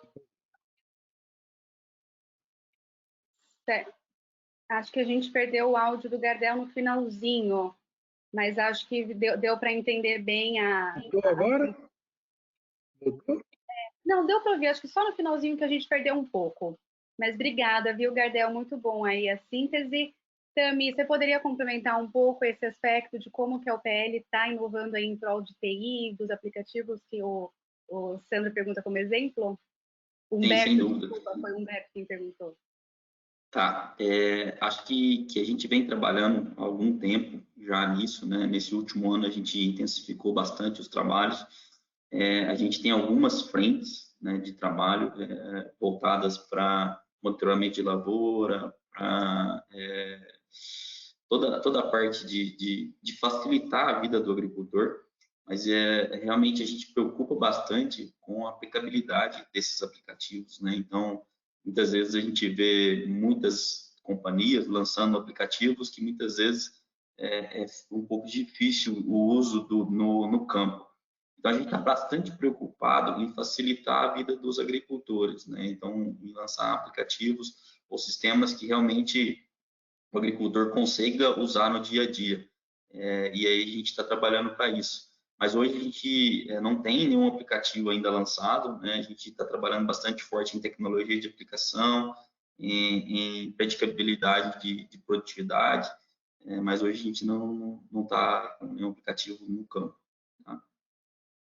Acho que a gente perdeu o áudio do Gardel no finalzinho, mas acho que deu para entender bem a... Agora? Voltou? Não, deu para ouvir, acho que só no finalzinho que a gente perdeu um pouco. Mas obrigada, viu, Gardel? Muito bom aí a síntese. Tami, você poderia complementar um pouco esse aspecto de como que a UPL está inovando aí em prol de TI, dos aplicativos que o Sandro pergunta como exemplo? Sim, sem Humberto, dúvida. desculpa, foi o Humberto quem perguntou. Tá, acho que a gente vem trabalhando há algum tempo já nisso, né? Nesse último ano a gente intensificou bastante os trabalhos. A gente tem algumas frentes, né, de trabalho voltadas para monitoramento de lavoura, para toda a parte de facilitar a vida do agricultor, mas realmente a gente preocupa bastante com a aplicabilidade desses aplicativos, né? Então, muitas vezes a gente vê muitas companhias lançando aplicativos que muitas vezes é um pouco difícil o uso no campo. Então, a gente está bastante preocupado em facilitar a vida dos agricultores, né? Então, em lançar aplicativos ou sistemas que realmente o agricultor consiga usar no dia a dia. E aí a gente está trabalhando para isso. Mas hoje a gente não tem nenhum aplicativo ainda lançado, né? A gente está trabalhando bastante forte em tecnologia de aplicação, em predicabilidade de produtividade, mas hoje a gente não está com nenhum aplicativo no campo. Tá?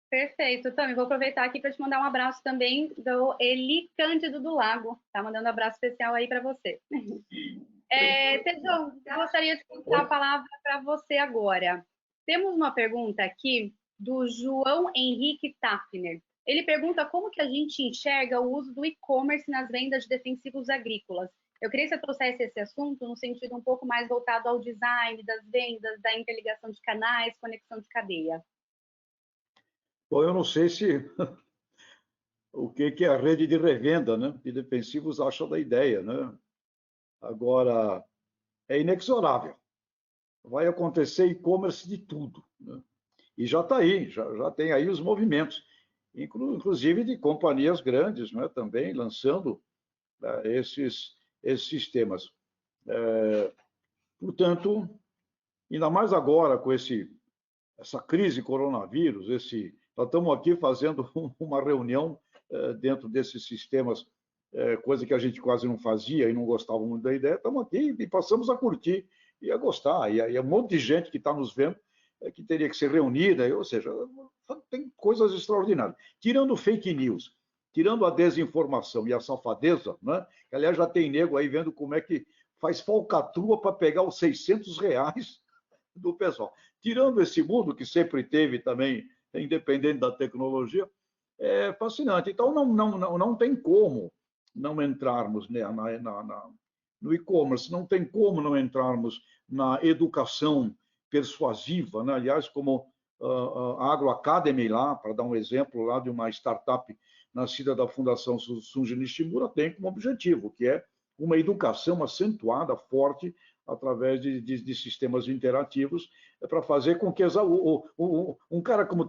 Perfeito, Tami, vou aproveitar aqui para te mandar um abraço também do Eli Cândido do Lago, tá mandando um abraço especial aí para você. Tejão, eu gostaria de passar a palavra para você agora. Temos uma pergunta aqui do João Henrique Tafner. Ele pergunta como que a gente enxerga o uso do e-commerce nas vendas de defensivos agrícolas. Eu queria que você trouxesse esse assunto no sentido um pouco mais voltado ao design das vendas, da interligação de canais, conexão de cadeia. Bom, eu não sei se o que a rede de revenda, né, de defensivos acha da ideia, né? Agora, é inexorável. Vai acontecer e-commerce de tudo, né? E já está aí, já tem aí os movimentos, inclusive de companhias grandes, né, também lançando esses sistemas. Portanto, ainda mais agora com essa crise coronavírus, nós estamos aqui fazendo uma reunião dentro desses sistemas, coisa que a gente quase não fazia e não gostava muito da ideia. Estamos aqui e passamos a curtir e a gostar. E aí um monte de gente que está nos vendo que teria que ser reunida, ou seja, tem coisas extraordinárias. Tirando fake news, tirando a desinformação e a safadeza, né? Que, aliás, já tem nego aí vendo como é que faz falcatrua para pegar os R$600 do pessoal. Tirando esse mundo que sempre teve também, independente da tecnologia, é fascinante. Então, não tem como não entrarmos, né, no e-commerce, não tem como não entrarmos na educação persuasiva, né? Aliás, como a Agro Academy lá, para dar um exemplo lá de uma startup nascida da Fundação Sunji Nishimura, tem como objetivo, que é uma educação acentuada, forte, através de sistemas interativos, para fazer com que um cara como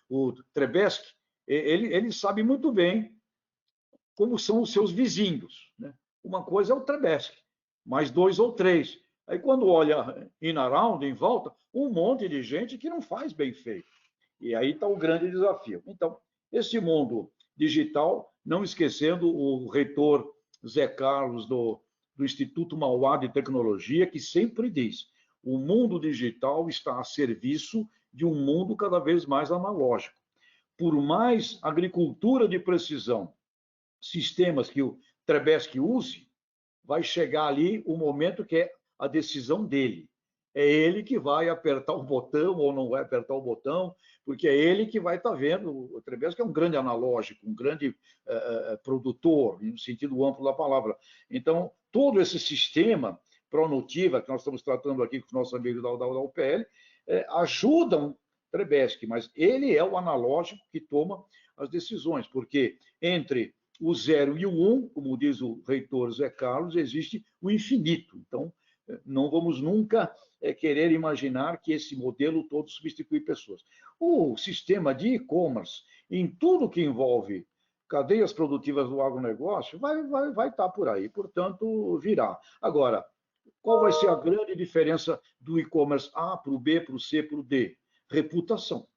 o Trebesky, ele sabe muito bem como são os seus vizinhos, né? Uma coisa é o Trebesky, mais 2 ou 3. Aí, quando olha in around, em volta, um monte de gente que não faz bem feito. E aí está o grande desafio. Então, esse mundo digital, não esquecendo o reitor Zé Carlos do Instituto Mauá de Tecnologia, que sempre diz: o mundo digital está a serviço de um mundo cada vez mais analógico. Por mais agricultura de precisão, sistemas que o Trebesky use, vai chegar ali o momento que é a decisão dele. É ele que vai apertar o botão ou não vai apertar o botão, porque é ele que vai estar vendo. O Trebesky é um grande analógico, um grande produtor, no sentido amplo da palavra. Então, todo esse sistema Pronutiva, que nós estamos tratando aqui com os nossos amigos da UPL, ajudam Trebesky, mas ele é o analógico que toma as decisões, porque entre o 0 e o 1, como diz o reitor Zé Carlos, existe o infinito. Então, não vamos nunca querer imaginar que esse modelo todo substitui pessoas. O sistema de e-commerce, em tudo que envolve cadeias produtivas do agronegócio, vai estar por aí, portanto, virá. Agora, qual vai ser a grande diferença do e-commerce A para o B, para o C, para o D? Reputação.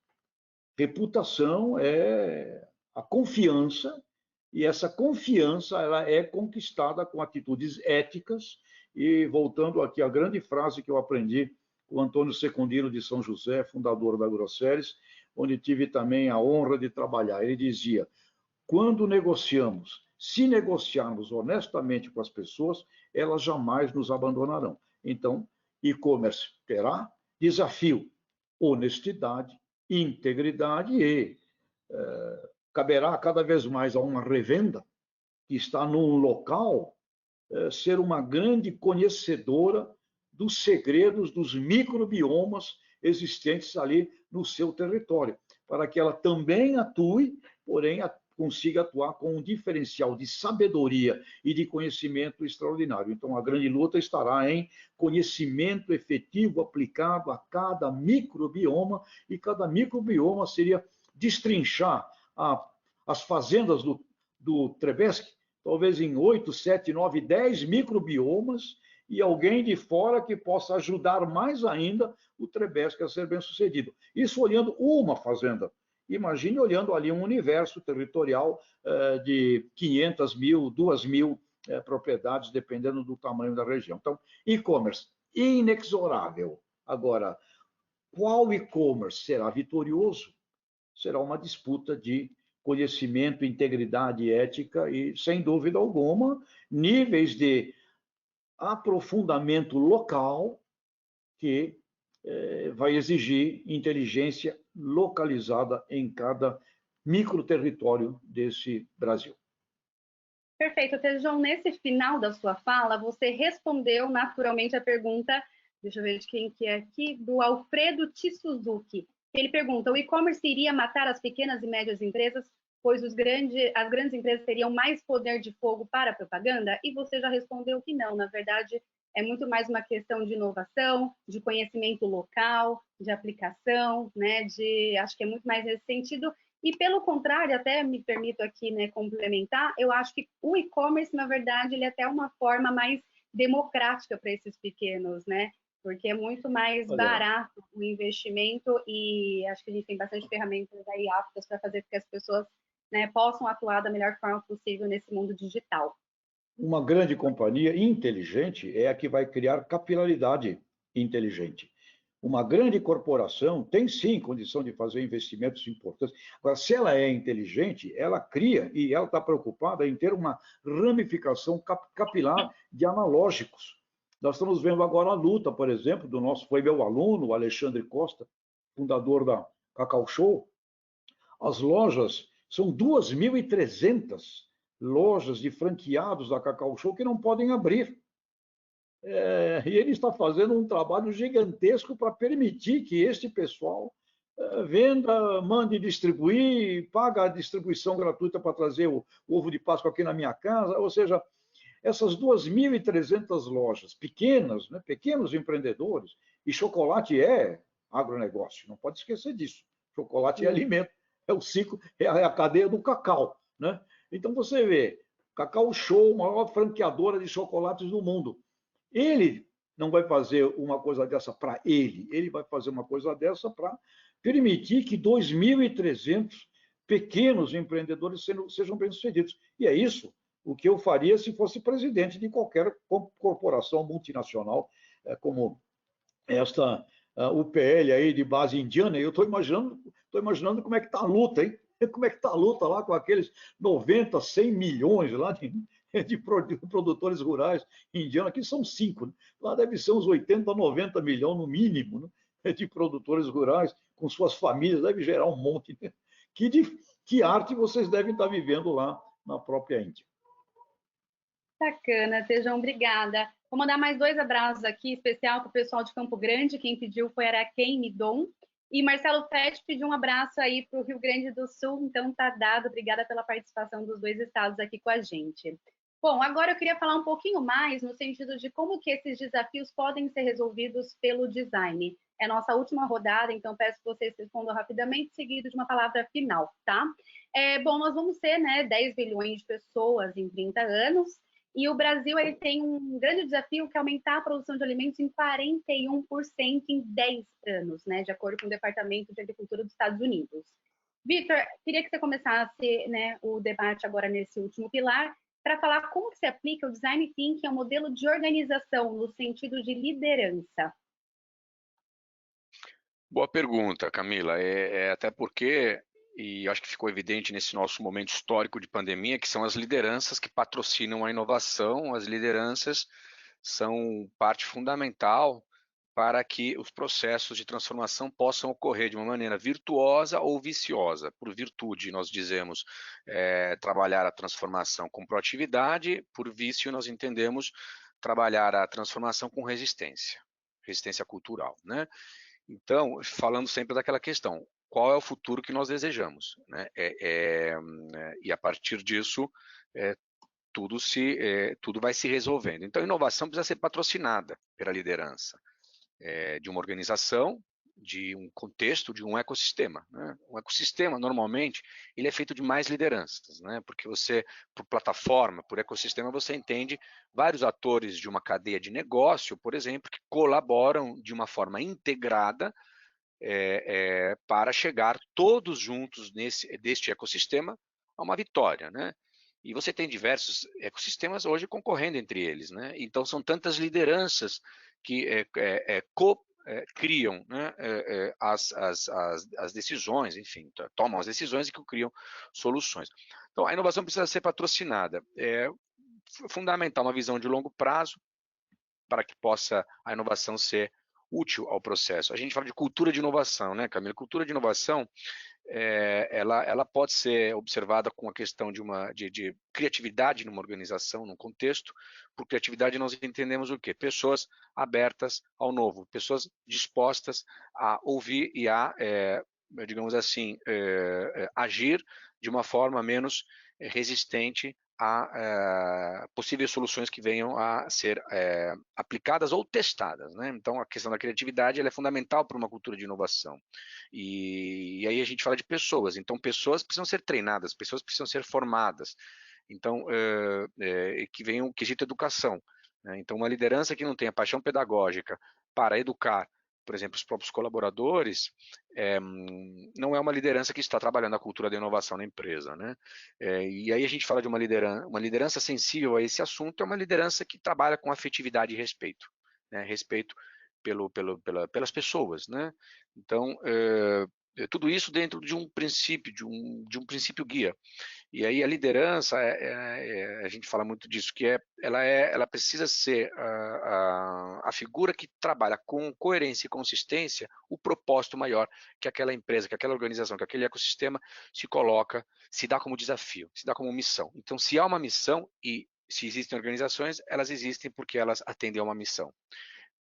Reputação é a confiança, e essa confiança ela é conquistada com atitudes éticas. E voltando aqui à grande frase que eu aprendi com o Antônio Secundino de São José, fundador da Grosseries, onde tive também a honra de trabalhar. Ele dizia: quando negociamos, se negociarmos honestamente com as pessoas, elas jamais nos abandonarão. Então, e-commerce terá desafio, honestidade, integridade e caberá cada vez mais a uma revenda que está num local ser uma grande conhecedora dos segredos dos microbiomas existentes ali no seu território, para que ela também atue, porém consiga atuar com um diferencial de sabedoria e de conhecimento extraordinário. Então, a grande luta estará em conhecimento efetivo aplicado a cada microbioma, e cada microbioma seria destrinchar as fazendas do Trebesque, talvez em 8, 7, 9, 10 microbiomas, e alguém de fora que possa ajudar mais ainda o Trebesque a ser bem-sucedido. Isso olhando uma fazenda. Imagine olhando ali um universo territorial de 500 mil, 2 mil propriedades, dependendo do tamanho da região. Então, e-commerce, inexorável. Agora, qual e-commerce será vitorioso? Será uma disputa de conhecimento, integridade e ética e, sem dúvida alguma, níveis de aprofundamento local que vai exigir inteligência localizada em cada microterritório desse Brasil. Perfeito, Tejão. Nesse final da sua fala, você respondeu naturalmente a pergunta, deixa eu ver de quem que é aqui, do Alfredo Tsuzuki. Ele pergunta: o e-commerce iria matar as pequenas e médias empresas, pois as grandes empresas teriam mais poder de fogo para a propaganda? E você já respondeu que não, na verdade, é muito mais uma questão de inovação, de conhecimento local, de aplicação, né? Acho que é muito mais nesse sentido. E, pelo contrário, até me permito aqui, né, complementar, eu acho que o e-commerce, na verdade, ele é até uma forma mais democrática para esses pequenos, né? Porque é muito mais barato o investimento, e acho que a gente tem bastante ferramentas aí aptas para fazer com que as pessoas, né, possam atuar da melhor forma possível nesse mundo digital. Uma grande companhia inteligente é a que vai criar capilaridade inteligente. Uma grande corporação tem sim condição de fazer investimentos importantes. Agora, se ela é inteligente, ela cria, e ela está preocupada em ter uma ramificação capilar de analógicos. Nós estamos vendo agora a luta, por exemplo, foi meu aluno, o Alexandre Costa, fundador da Cacau Show. As lojas, são 2.300 lojas de franqueados da Cacau Show que não podem abrir. E ele está fazendo um trabalho gigantesco para permitir que este pessoal venda, mande distribuir, paga a distribuição gratuita para trazer o ovo de Páscoa aqui na minha casa. Ou seja, essas 2.300 lojas pequenas, né, pequenos empreendedores, e chocolate é agronegócio, não pode esquecer disso. Chocolate é alimento, é o ciclo, é a cadeia do cacau, né? Então você vê, Cacau Show, maior franqueadora de chocolates do mundo. Ele não vai fazer uma coisa dessa para ele vai fazer uma coisa dessa para permitir que 2.300 pequenos empreendedores sejam bem-sucedidos. E é isso o que eu faria se fosse presidente de qualquer corporação multinacional, como esta UPL aí de base indiana. Eu estou imaginando como é que está a luta, hein? Como é que está a luta lá com aqueles 90, 100 milhões lá de produtores rurais indianos. Aqui são 5, né? Lá deve ser uns 80, 90 milhões no mínimo, né, de produtores rurais, com suas famílias, deve gerar um monte. Né? Que arte vocês devem estar vivendo lá na própria Índia. Bacana, Tejão, obrigada. Vou mandar mais 2 abraços aqui, especial para o pessoal de Campo Grande. Quem pediu foi Araquém Midon. E Marcelo Fett pediu um abraço aí para o Rio Grande do Sul. Então, tá dado. Obrigada pela participação dos 2 estados aqui com a gente. Bom, agora eu queria falar um pouquinho mais no sentido de como que esses desafios podem ser resolvidos pelo design. É a nossa última rodada, então peço que vocês respondam rapidamente, seguido de uma palavra final, tá? Bom, nós vamos ter, né, 10 bilhões de pessoas em 30 anos, e o Brasil ele tem um grande desafio que é aumentar a produção de alimentos em 41% em 10 anos, né, de acordo com o Departamento de Agricultura dos Estados Unidos. Vitor, queria que você começasse, né, o debate agora nesse último pilar, para falar como que se aplica o Design Thinking ao modelo de organização no sentido de liderança. Boa pergunta, Camila. Até porque, e acho que ficou evidente nesse nosso momento histórico de pandemia, que são as lideranças que patrocinam a inovação, as lideranças são parte fundamental para que os processos de transformação possam ocorrer de uma maneira virtuosa ou viciosa. Por virtude, nós dizemos trabalhar a transformação com proatividade, por vício, nós entendemos trabalhar a transformação com resistência cultural, né? Então, falando sempre daquela questão, qual é o futuro que nós desejamos, né? E a partir disso, tudo vai se resolvendo. Então, a inovação precisa ser patrocinada pela liderança de uma organização, de um contexto, de um ecossistema, né? Um ecossistema, normalmente, ele é feito de mais lideranças, né? Porque você, por plataforma, por ecossistema, você entende vários atores de uma cadeia de negócio, por exemplo, que colaboram de uma forma integrada para chegar todos juntos deste ecossistema a uma vitória, né? E você tem diversos ecossistemas hoje concorrendo entre eles, né? Então são tantas lideranças que criam, né, as decisões, enfim, tomam as decisões e que criam soluções. Então a inovação precisa ser patrocinada. É fundamental uma visão de longo prazo para que possa a inovação ser útil ao processo. A gente fala de cultura de inovação, né, Camila? Cultura de inovação, ela pode ser observada com a questão de criatividade numa organização, num contexto. Por criatividade nós entendemos o quê? Pessoas abertas ao novo, pessoas dispostas a ouvir e a, digamos assim, agir de uma forma menos resistente a possíveis soluções que venham a ser aplicadas ou testadas, né? Então, a questão da criatividade ela é fundamental para uma cultura de inovação. E aí a gente fala de pessoas. Então, pessoas precisam ser treinadas, pessoas precisam ser formadas. Então, que venha um quesito educação, né? Então, uma liderança que não tenha paixão pedagógica para educar, por exemplo, os próprios colaboradores, não é uma liderança que está trabalhando a cultura da inovação na empresa, né? E aí a gente fala de uma liderança sensível a esse assunto, é uma liderança que trabalha com afetividade e respeito, né? Respeito pelas pessoas, né? Então, tudo isso dentro de um princípio, de um princípio guia. E aí a liderança, a gente fala muito disso, que ela precisa ser a figura que trabalha com coerência e consistência o propósito maior que aquela empresa, que aquela organização, que aquele ecossistema se coloca, se dá como desafio, se dá como missão. Então, se há uma missão e se existem organizações, elas existem porque elas atendem a uma missão.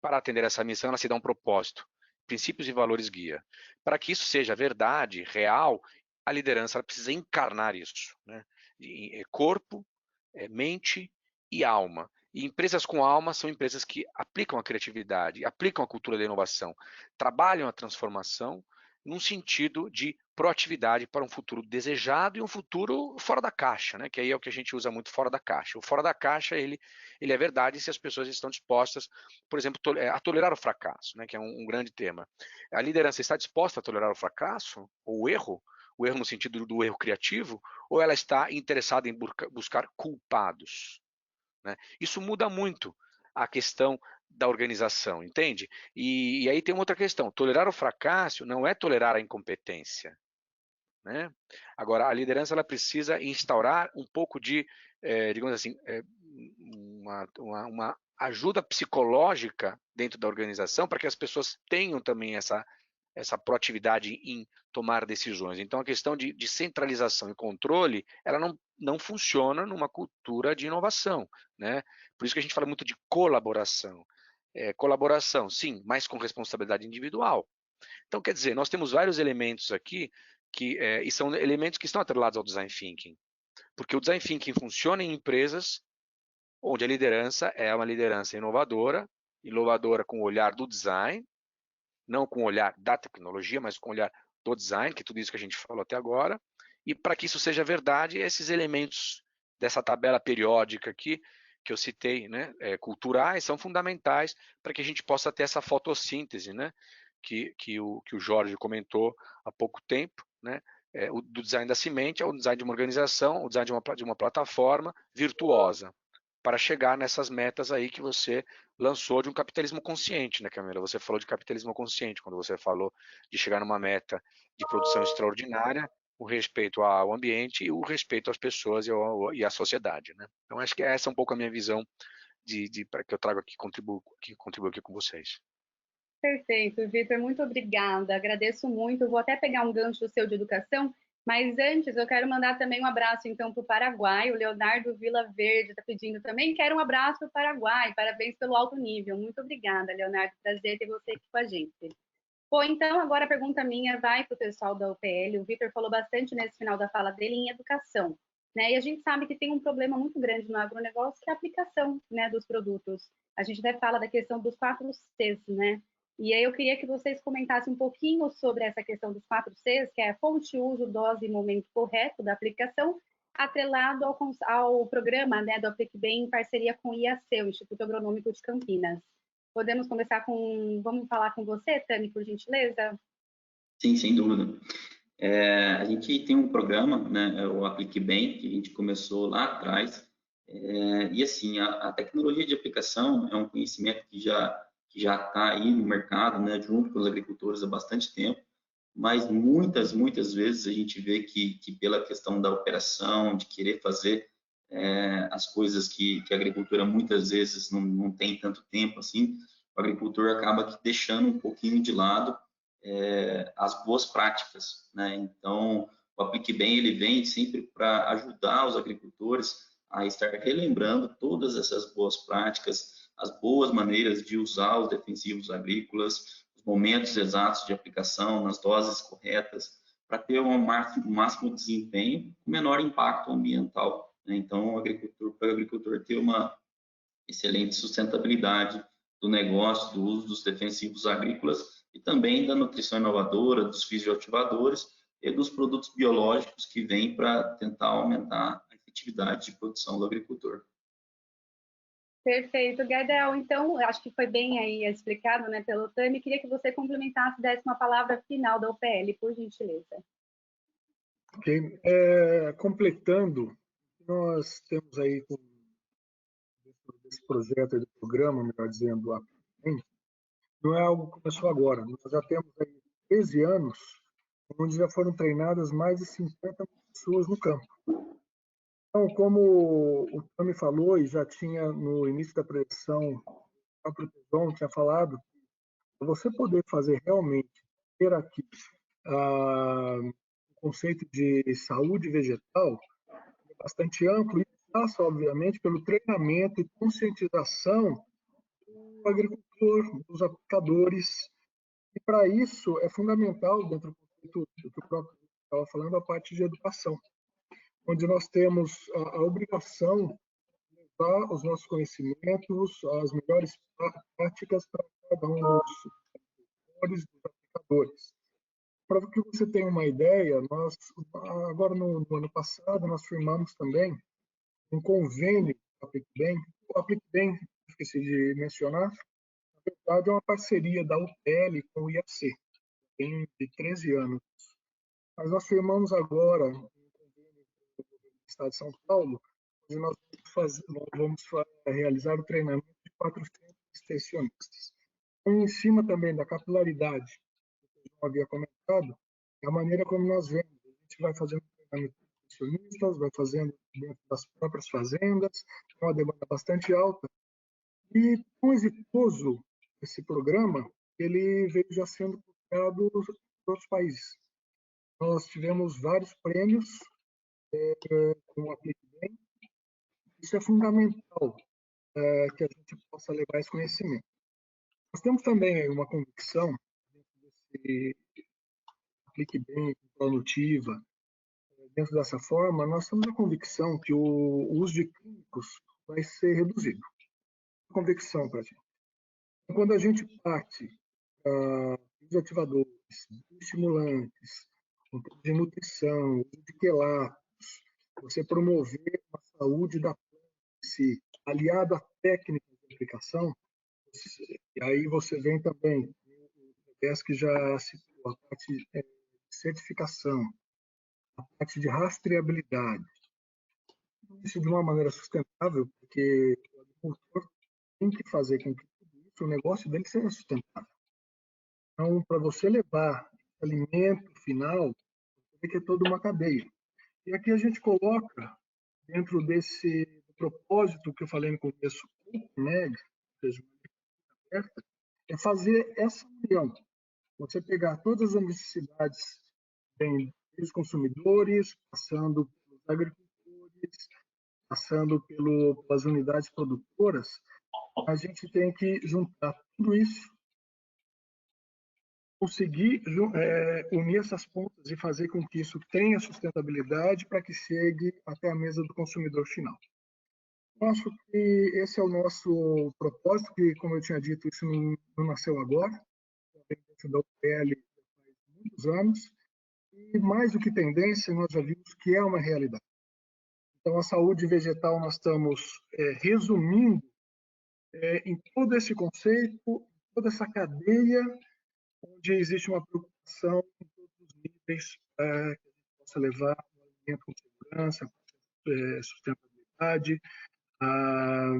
Para atender essa missão, ela se dá um propósito, princípios e valores guia. Para que isso seja verdade, real, a liderança ela precisa encarnar isso, né? Corpo, mente e alma. E empresas com alma são empresas que aplicam a criatividade, aplicam a cultura da inovação, trabalham a transformação num sentido de proatividade para um futuro desejado e um futuro fora da caixa, né? Que aí é o que a gente usa muito, fora da caixa. O fora da caixa, ele é verdade se as pessoas estão dispostas, por exemplo, a tolerar o fracasso, né? Que é um grande tema. A liderança está disposta a tolerar o fracasso ou o erro no sentido do erro criativo, ou ela está interessada em buscar culpados, né? Isso muda muito a questão da organização, entende? E aí tem uma outra questão, tolerar o fracasso não é tolerar a incompetência, né? Agora, a liderança ela precisa instaurar um pouco de, digamos assim, uma ajuda psicológica dentro da organização para que as pessoas tenham também essa proatividade em tomar decisões. Então, a questão de centralização e controle, ela não funciona numa cultura de inovação, né? Por isso que a gente fala muito de colaboração. Colaboração, sim, mas com responsabilidade individual. Então, quer dizer, nós temos vários elementos aqui e são elementos que estão atrelados ao Design Thinking. Porque o Design Thinking funciona em empresas onde a liderança é uma liderança inovadora com o olhar do design, não com o olhar da tecnologia, mas com o olhar do design, que é tudo isso que a gente falou até agora. E para que isso seja verdade, esses elementos dessa tabela periódica aqui, que eu citei, né, culturais, são fundamentais para que a gente possa ter essa fotossíntese, né, que o Jorge comentou há pouco tempo, né, do design da semente ao design de uma organização, o design de uma plataforma virtuosa, para chegar nessas metas aí que você lançou de um capitalismo consciente, né, Camila? Você falou de capitalismo consciente, quando você falou de chegar numa meta de produção extraordinária, o respeito ao ambiente e o respeito às pessoas e à sociedade, né? Então, acho que essa é um pouco a minha visão para que eu trago aqui, contribuo aqui com vocês. Perfeito, Vitor, muito obrigada, agradeço muito. Vou até pegar um gancho seu de educação, mas antes eu quero mandar também um abraço então para o Paraguai. O Leonardo Vila Verde está pedindo também, quero um abraço para o Paraguai, parabéns pelo alto nível. Muito obrigada, Leonardo, prazer ter você aqui com a gente. Bom, então agora a pergunta minha vai para o pessoal da UPL. O Vitor falou bastante nesse final da fala dele em educação, né? E a gente sabe que tem um problema muito grande no agronegócio, que é a aplicação, né, dos produtos. A gente até fala da questão dos 4 Cs, né? E aí eu queria que vocês comentassem um pouquinho sobre essa questão dos 4 Cs, que é a fonte, uso, dose e momento correto da aplicação, atrelado ao programa, né, do Aplique Bem em parceria com o IAC, o Instituto Agronômico de Campinas. Podemos começar vamos falar com você, Tami, por gentileza? Sim, sem dúvida. A gente tem um programa, né, o Aplique Bem, que a gente começou lá atrás, e assim, a tecnologia de aplicação é um conhecimento que já está aí no mercado, né, junto com os agricultores há bastante tempo, mas muitas vezes a gente vê que pela questão da operação, de querer fazer as coisas que a agricultura muitas vezes não tem tanto tempo assim, o agricultor acaba deixando um pouquinho de lado as boas práticas, né? Então, o Aplique Bem, ele vem sempre para ajudar os agricultores a estar relembrando todas essas boas práticas, as boas maneiras de usar os defensivos agrícolas, os momentos exatos de aplicação, nas doses corretas, para ter um máximo desempenho com menor impacto ambiental, né? Então, para o agricultor ter uma excelente sustentabilidade do negócio, do uso dos defensivos agrícolas e também da nutrição inovadora, dos fisioativadores e dos produtos biológicos que vêm para tentar aumentar a efetividade de produção do agricultor. Perfeito, Gardel. Então, acho que foi bem aí explicado, né, pelo Tami. Queria que você complementasse, desse uma palavra final da UPL, por gentileza. Ok. Completando, nós temos aí com esse projeto do programa, melhor dizendo, não é algo que começou agora. Nós já temos aí 13 anos, onde já foram treinadas mais de 50 pessoas no campo. Então, como o Tami falou, e já tinha no início da apresentação, o próprio João tinha falado, para você poder fazer realmente, ter aqui o conceito de saúde vegetal, é bastante amplo e passa, obviamente, pelo treinamento e conscientização do agricultor, dos aplicadores. E para isso é fundamental, dentro do conceito do que o próprio estava falando, a parte de educação, onde nós temos a obrigação de levar os nossos conhecimentos, as melhores práticas para cada um dos aplicadores. Para que você tenha uma ideia, nós agora no ano passado nós firmamos também um convênio com a Aplique Bem. O Aplique Bem, esqueci de mencionar, na verdade é uma parceria da UPL com o IAC, tem de 13 anos. Mas nós firmamos agora um convênio com o Estado de São Paulo, onde nós vamos realizar o treinamento de 400 extensionistas. Então, em cima também da capilaridade, que eu já havia comentado, é a maneira como nós vemos. A gente vai fazendo treinamento de extensionistas, vai fazendo dentro das próprias fazendas, com uma demanda bastante alta. E tão exitoso esse programa, ele veio já sendo copiado por outros países. Nós tivemos vários prêmios com o Aplique Bem. Isso é fundamental que a gente possa levar esse conhecimento. Nós temos também uma convicção desse Aplique Bem, Planutiva, dentro dessa forma, nós temos a convicção que o uso de químicos vai ser reduzido. Convecção para a gente. Então, quando a gente parte dos ativadores, estimulantes, de nutrição, de quelatos, você promover a saúde da planta em si, aliado à técnica de aplicação, e aí você vem também, o que já citou, a parte de certificação, a parte de rastreabilidade, isso de uma maneira sustentável, porque o agricultor tem que fazer com que o negócio dele seja sustentável. Então, para você levar alimento final, você tem que ter toda uma cadeia. E aqui a gente coloca, dentro desse propósito que eu falei no começo, médio, ou seja, aberta, é fazer essa união. Você pegar todas as necessidades dos consumidores, passando pelos agricultores, passando pelas unidades produtoras, a gente tem que juntar tudo isso, conseguir unir essas pontas e fazer com que isso tenha sustentabilidade para que chegue até a mesa do consumidor final. Eu acho que esse é o nosso propósito, que, como eu tinha dito, isso não nasceu agora, vem dentro da UPL há muitos anos, e mais do que tendência, nós já vimos que é uma realidade. Então, a saúde vegetal nós estamos resumindo em todo esse conceito, toda essa cadeia, onde existe uma preocupação em todos os níveis para que a gente possa levar o alimento com segurança, sustentabilidade, a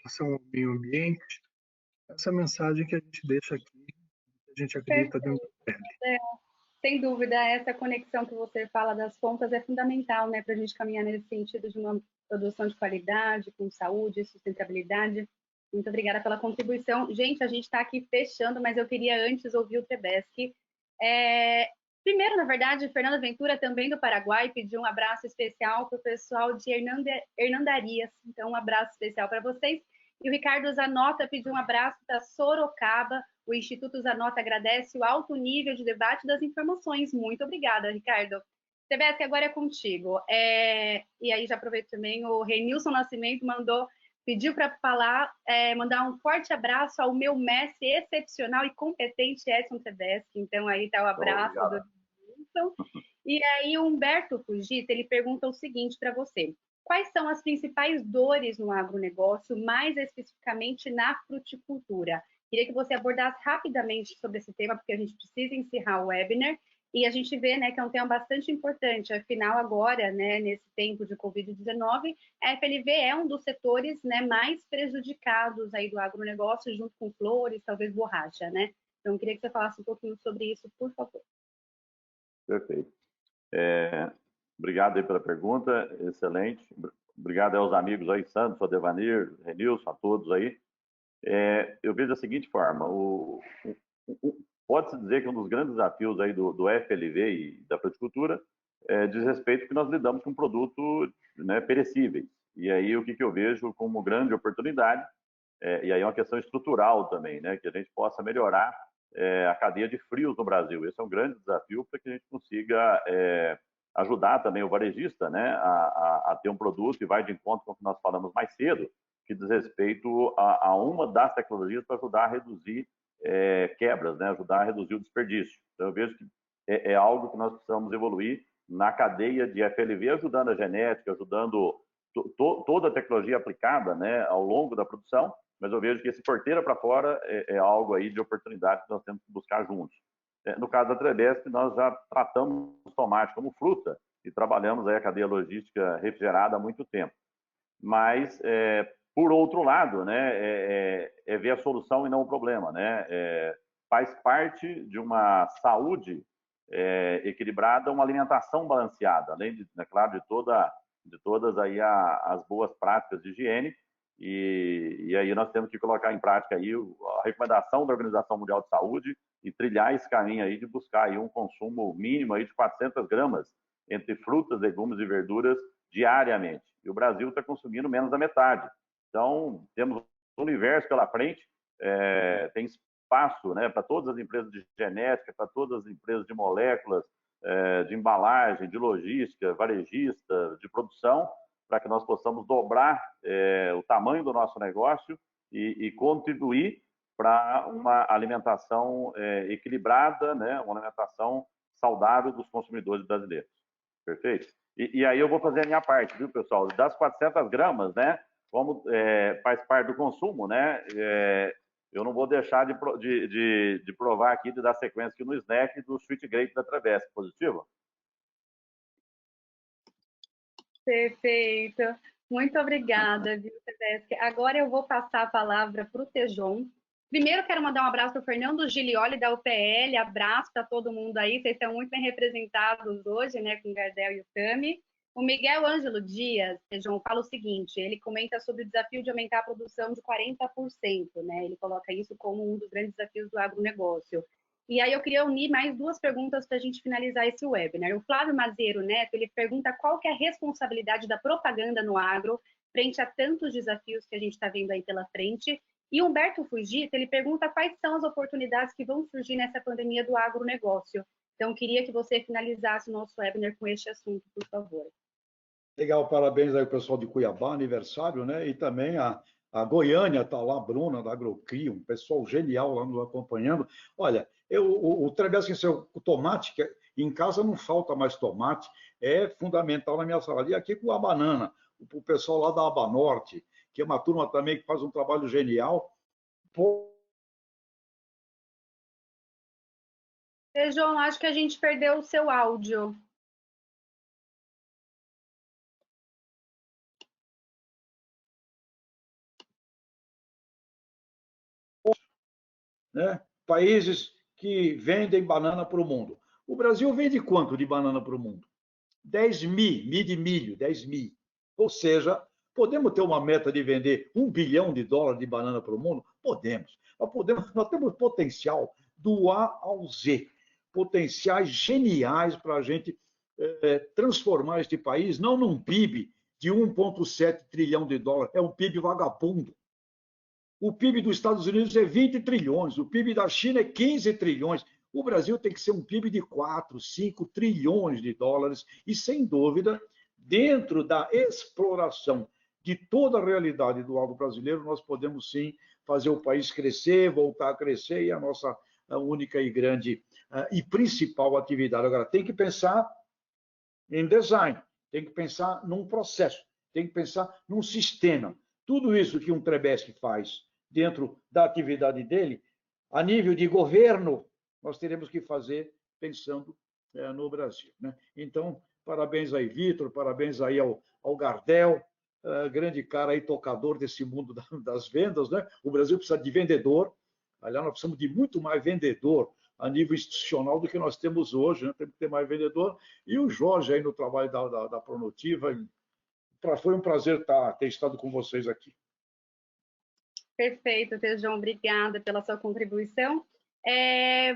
ação ao meio ambiente. Essa é a mensagem que a gente deixa aqui, que a gente acredita dentro da pele. Sem dúvida, essa conexão que você fala das pontas é fundamental, né, para a gente caminhar nesse sentido de uma produção de qualidade, com saúde, sustentabilidade. Muito obrigada pela contribuição. Gente, a gente está aqui fechando, mas eu queria antes ouvir o Trebeski. Primeiro, na verdade, Fernanda Ventura, também do Paraguai, pediu um abraço especial para o pessoal de Hernandarias. Então, um abraço especial para vocês. E o Ricardo Zanota pediu um abraço para Sorocaba. O Instituto Zanota agradece o alto nível de debate das informações. Muito obrigada, Ricardo. Trebeski, agora é contigo. E aí já aproveito também, o Renilson Nascimento pediu para falar, mandar um forte abraço ao meu mestre excepcional e competente Edson Trebeski. Então aí está o abraço do Renilson. E aí o Humberto Fugita, ele pergunta o seguinte para você: quais são as principais dores no agronegócio, mais especificamente na fruticultura? Queria que você abordasse rapidamente sobre esse tema, porque a gente precisa encerrar o webinar, e a gente vê, né, que é um tema bastante importante. Afinal, agora, né, nesse tempo de Covid-19, a FLV é um dos setores, né, mais prejudicados aí do agronegócio, junto com flores, talvez borracha, né? Então, eu queria que você falasse um pouquinho sobre isso, por favor. Perfeito. Obrigado aí pela pergunta, excelente. Obrigado aos amigos aí, Santos, Adevanir, Renilson, a todos aí. Eu vejo da seguinte forma, pode-se dizer que um dos grandes desafios aí do FLV e da fruticultura diz respeito que nós lidamos com produtos, né, perecíveis. E aí o que eu vejo como grande oportunidade, e aí é uma questão estrutural também, né, que a gente possa melhorar a cadeia de frios no Brasil. Esse é um grande desafio para que a gente consiga ajudar também o varejista, né, a ter um produto, e vai de encontro com o que nós falamos mais cedo, que diz respeito a uma das tecnologias para ajudar a reduzir quebras, né, ajudar a reduzir o desperdício. Então, eu vejo que é algo que nós precisamos evoluir na cadeia de FLV, ajudando a genética, ajudando toda a tecnologia aplicada, né, ao longo da produção, mas eu vejo que esse porteira para fora é algo aí de oportunidade que nós temos que buscar juntos. No caso da Trebeski, nós já tratamos o tomate como fruta e trabalhamos aí a cadeia logística refrigerada há muito tempo. Mas, por outro lado, né, ver a solução e não o problema, né? Faz parte de uma saúde equilibrada, uma alimentação balanceada, além de, né, claro, de todas aí as boas práticas de higiene. E aí nós temos que colocar em prática aí a recomendação da Organização Mundial de Saúde e trilhar esse caminho aí de buscar aí um consumo mínimo aí de 400 gramas entre frutas, legumes e verduras diariamente. E o Brasil está consumindo menos da metade. Então, temos um universo pela frente, tem espaço, né, para todas as empresas de genética, para todas as empresas de moléculas, de embalagem, de logística, varejista, de produção, para que nós possamos dobrar o tamanho do nosso negócio e contribuir para uma alimentação equilibrada, né? Uma alimentação saudável dos consumidores brasileiros. Perfeito? E aí eu vou fazer a minha parte, viu, pessoal? Das 400 gramas, né? Como faz parte do consumo, né? Eu não vou deixar de provar aqui, de dar sequência aqui no snack do Sweet Grape da Travessa. Positivo? Perfeito. Muito obrigada, viu, Tedeschi? Agora eu vou passar a palavra para o Tejon. Primeiro, quero mandar um abraço para o Fernando Gilioli, da UPL. Abraço para todo mundo aí. Vocês estão muito bem representados hoje, né, com o Gardel e o Tami. O Miguel Ângelo Dias, Tejon, fala o seguinte, ele comenta sobre o desafio de aumentar a produção de 40%, né? Ele coloca isso como um dos grandes desafios do agronegócio. E aí eu queria unir mais duas perguntas para a gente finalizar esse webinar. O Flávio Mazeiro Neto, ele pergunta qual que é a responsabilidade da propaganda no agro frente a tantos desafios que a gente está vendo aí pela frente. E Humberto Fugita, ele pergunta quais são as oportunidades que vão surgir nessa pandemia do agronegócio. Então, queria que você finalizasse o nosso webinar com este assunto, por favor. Legal, parabéns aí ao pessoal de Cuiabá, aniversário, né? E também a Goiânia está lá, a Bruna, da Agrocria, um pessoal genial lá nos acompanhando. Olha, o Travessa, o tomate, que em casa não falta mais tomate, é fundamental na minha sala. E aqui com a banana, o pessoal lá da Aba Norte, que é uma turma também que faz um trabalho genial. João, acho que a gente perdeu o seu áudio. Né? Países que vendem banana para o mundo. O Brasil vende quanto de banana para o mundo? 10 mil de milho, 10 mil. Ou seja, podemos ter uma meta de vender $1 bilhão de banana para o mundo? Podemos. Nós temos potencial do A ao Z, potenciais geniais para a gente transformar este país, não num PIB de 1,7 trilhão de dólares, é um PIB vagabundo. O PIB dos Estados Unidos é 20 trilhões, o PIB da China é 15 trilhões. O Brasil tem que ser um PIB de 4, 5 trilhões de dólares e, sem dúvida, dentro da exploração de toda a realidade do agro brasileiro, nós podemos sim fazer o país crescer, voltar a crescer, e a nossa única e grande e principal atividade. Agora, tem que pensar em design, tem que pensar num processo, tem que pensar num sistema. Tudo isso que um Trebeschi faz dentro da atividade dele, a nível de governo, nós teremos que fazer pensando no Brasil, né? Então, parabéns aí, Vitor, parabéns aí ao Gardel, grande cara aí, tocador desse mundo das vendas, né? O Brasil precisa de vendedor, aliás, nós precisamos de muito mais vendedor a nível institucional do que nós temos hoje, né? Temos que ter mais vendedor. E o Jorge aí no trabalho da Pronutiva, foi um prazer ter estado com vocês aqui. Perfeito, Tejão, obrigada pela sua contribuição.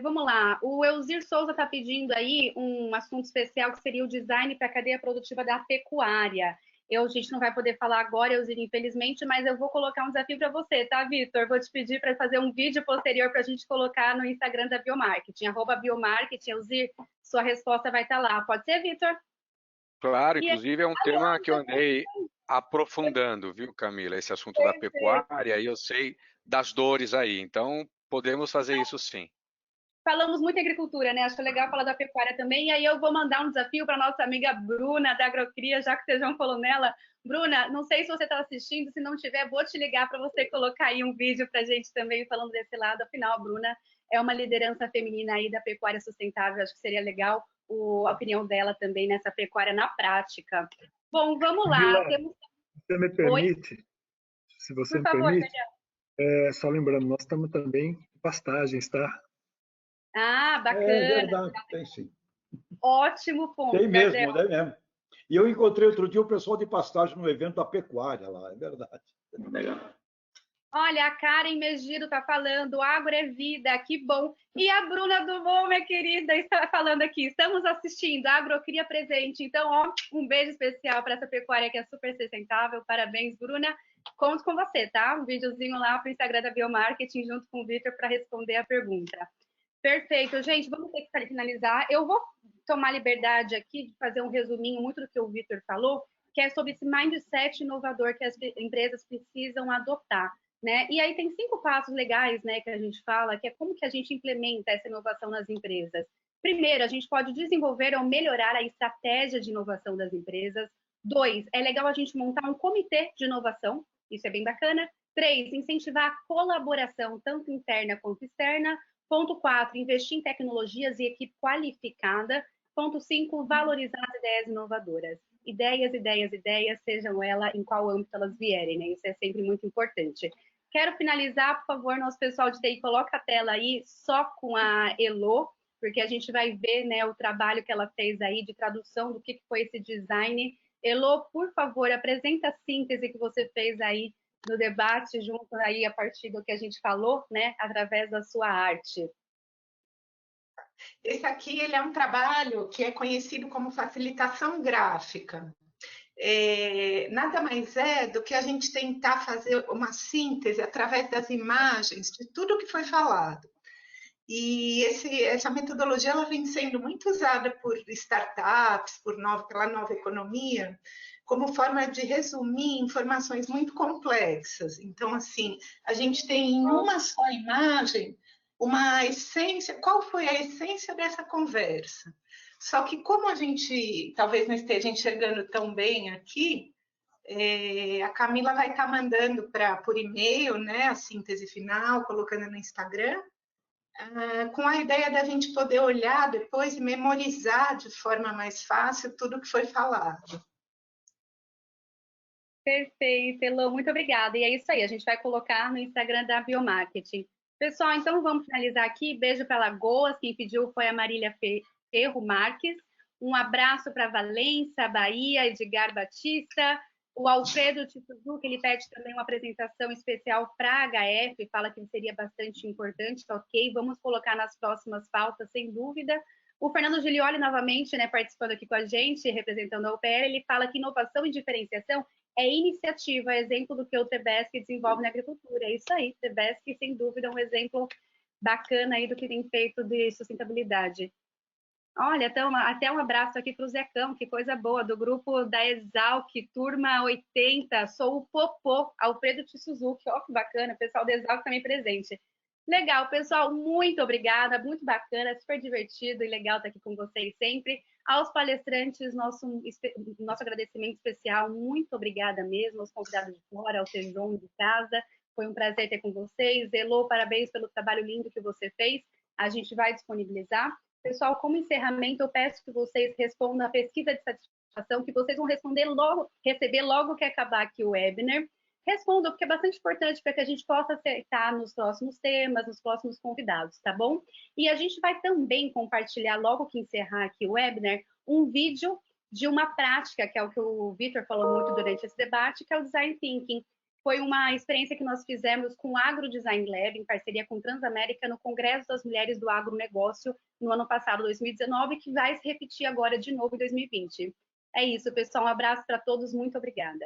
Vamos lá, o Elzir Souza está pedindo aí um assunto especial que seria o design para a cadeia produtiva da pecuária. A gente não vai poder falar agora, Elzir, infelizmente, mas eu vou colocar um desafio para você, tá, Vitor? Vou te pedir para fazer um vídeo posterior para a gente colocar no Instagram da Biomarketing, @Biomarketing. Elzir, sua resposta vai estar lá. Pode ser, Vitor? Claro, inclusive é um tema que eu andei aprofundando, viu, Camila? Esse assunto da pecuária, e eu sei das dores aí, então podemos fazer isso sim. Falamos muito em agricultura, né? Acho legal falar da pecuária também. E aí eu vou mandar um desafio para nossa amiga Bruna, da Agrocria, já que o Tejão falou nela. Bruna, não sei se você está assistindo, se não tiver, vou te ligar para você colocar aí um vídeo para a gente também falando desse lado. Afinal, a Bruna é uma liderança feminina aí da pecuária sustentável. Acho que seria legal a opinião dela também nessa pecuária na prática. Bom, vamos lá. Você me permite? Se você me permite, só lembrando, nós estamos também em pastagens, tá? Ah, bacana. É verdade, tem sim. Ótimo ponto. Tem mesmo, tem mesmo. E eu encontrei outro dia o pessoal de pastagem no evento da pecuária lá, é verdade. Legal. Olha, a Karen Megido está falando, agro é vida, que bom. E a Bruna Dumont, minha querida, está falando aqui, estamos assistindo, a Agrocria presente. Então, ó, um beijo especial para essa pecuária que é super sustentável. Parabéns, Bruna. Conto com você, tá? Um videozinho lá para o Instagram da Biomarketing, junto com o Vitor, para responder a pergunta. Perfeito, gente, vamos ter que finalizar. Eu vou tomar liberdade aqui de fazer um resuminho muito do que o Vitor falou, que é sobre esse mindset inovador que as empresas precisam adotar, né? E aí tem 5 passos legais, né, que a gente fala, que é como que a gente implementa essa inovação nas empresas. Primeiro, a gente pode desenvolver ou melhorar a estratégia de inovação das empresas. 2, é legal a gente montar um comitê de inovação, isso é bem bacana. 3, incentivar a colaboração, tanto interna quanto externa. Ponto 4, investir em tecnologias e equipe qualificada. Ponto 5, valorizar as ideias inovadoras. Ideias, ideias, ideias, sejam elas em qual âmbito elas vierem, né? Isso é sempre muito importante. Quero finalizar, por favor, nosso pessoal de TI, coloca a tela aí só com a Elo, porque a gente vai ver, né, o trabalho que ela fez aí de tradução do que foi esse design. Elo, por favor, apresenta a síntese que você fez aí no debate, junto aí a partir do que a gente falou, né, através da sua arte. Esse aqui ele é um trabalho que é conhecido como facilitação gráfica. Nada mais é do que a gente tentar fazer uma síntese através das imagens de tudo que foi falado. E essa metodologia ela vem sendo muito usada por startups, pela nova economia, como forma de resumir informações muito complexas. Então, assim, a gente tem em uma só imagem uma essência. Qual foi a essência dessa conversa? Só que como a gente talvez não esteja enxergando tão bem aqui, a Camila vai estar mandando por e-mail, né, a síntese final, colocando no Instagram, com a ideia da gente poder olhar depois e memorizar de forma mais fácil tudo que foi falado. Perfeito, Elô, muito obrigada. E é isso aí, a gente vai colocar no Instagram da Biomarketing. Pessoal, então vamos finalizar aqui. Beijo para Lagoas, quem pediu foi a Marília Ferro Marques. Um abraço para Valença, Bahia, Edgar Batista. O Alfredo Tisuzuki, ele pede também uma apresentação especial para a HF, fala que seria bastante importante, ok? Vamos colocar nas próximas pautas, sem dúvida. O Fernando Gilioli, novamente, né, participando aqui com a gente, representando a UPL, ele fala que inovação e diferenciação é iniciativa, é exemplo do que o TBESC desenvolve na agricultura. É isso aí, TBESC, sem dúvida, é um exemplo bacana aí do que tem feito de sustentabilidade. Olha, então, até um abraço aqui para o Zecão, que coisa boa, do grupo da Exalc, turma 80, sou o Popô, Alfredo Tisuzuki, ó que bacana, o pessoal da Exalc também presente. Legal, pessoal, muito obrigada, muito bacana, super divertido e legal estar aqui com vocês sempre. Aos palestrantes, nosso agradecimento especial, muito obrigada mesmo, aos convidados de fora, ao Tejon de casa, foi um prazer ter com vocês. Elô, parabéns pelo trabalho lindo que você fez, a gente vai disponibilizar. Pessoal, como encerramento, eu peço que vocês respondam a pesquisa de satisfação, que vocês vão receber logo que acabar aqui o webinar. Respondam, porque é bastante importante para que a gente possa acertar nos próximos temas, nos próximos convidados, tá bom? E a gente vai também compartilhar, logo que encerrar aqui o webinar, um vídeo de uma prática, que é o que o Vitor falou muito durante esse debate, que é o Design Thinking. Foi uma experiência que nós fizemos com o Agro Design Lab, em parceria com Transamérica, no Congresso das Mulheres do Agronegócio, no ano passado, 2019, que vai se repetir agora de novo em 2020. É isso, pessoal. Um abraço para todos. Muito obrigada.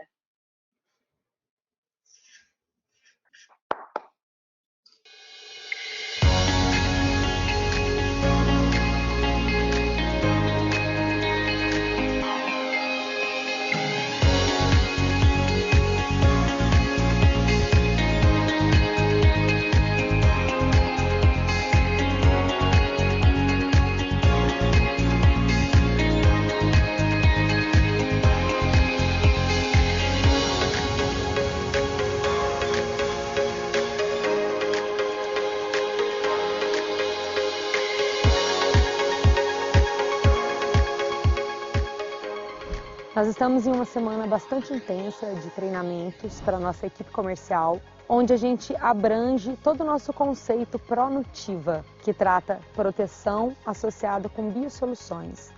Nós estamos em uma semana bastante intensa de treinamentos para a nossa equipe comercial, onde a gente abrange todo o nosso conceito Pronutiva, que trata proteção associada com biosoluções.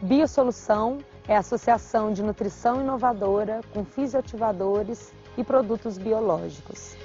Biosolução é a associação de nutrição inovadora com fisioativadores e produtos biológicos.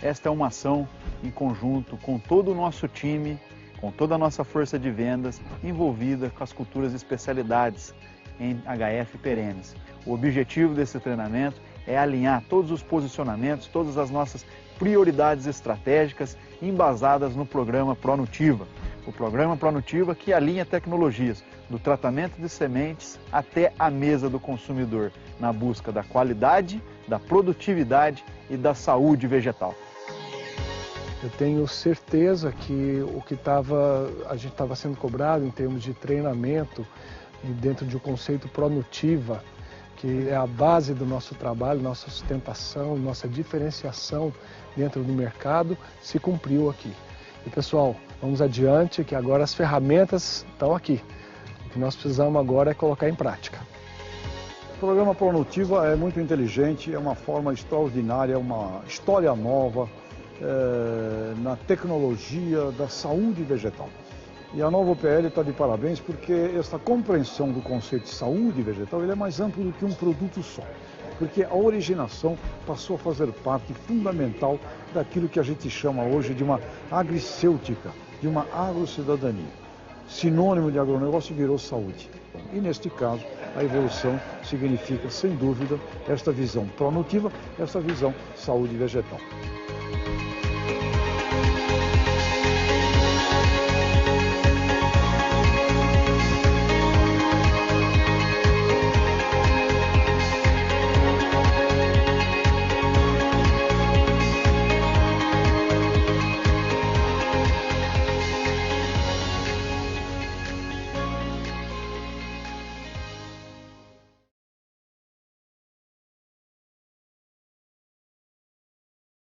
Esta é uma ação em conjunto com todo o nosso time, com toda a nossa força de vendas envolvida com as culturas e especialidades em HF perenes. O objetivo desse treinamento é alinhar todos os posicionamentos, todas as nossas prioridades estratégicas embasadas no programa Pronutiva. o programa Pronutiva, que alinha tecnologias do tratamento de sementes até a mesa do consumidor, na busca da qualidade, da produtividade e da saúde vegetal. Eu tenho certeza que o que a gente estava sendo cobrado em termos de treinamento e dentro de um conceito Pronutiva, que é a base do nosso trabalho, nossa sustentação, nossa diferenciação dentro do mercado, se cumpriu aqui. E pessoal, vamos adiante, que agora as ferramentas estão aqui. O que nós precisamos agora é colocar em prática. O programa Pronutiva é muito inteligente, é uma forma extraordinária, uma história nova na tecnologia da saúde vegetal. E a nova UPL está de parabéns porque essa compreensão do conceito de saúde vegetal ele é mais amplo do que um produto só. Porque a originação passou a fazer parte fundamental daquilo que a gente chama hoje de uma agricêutica, de uma agrocidadania. Sinônimo de agronegócio virou saúde. E neste caso, a evolução significa, sem dúvida, esta visão pronutiva, esta visão saúde vegetal.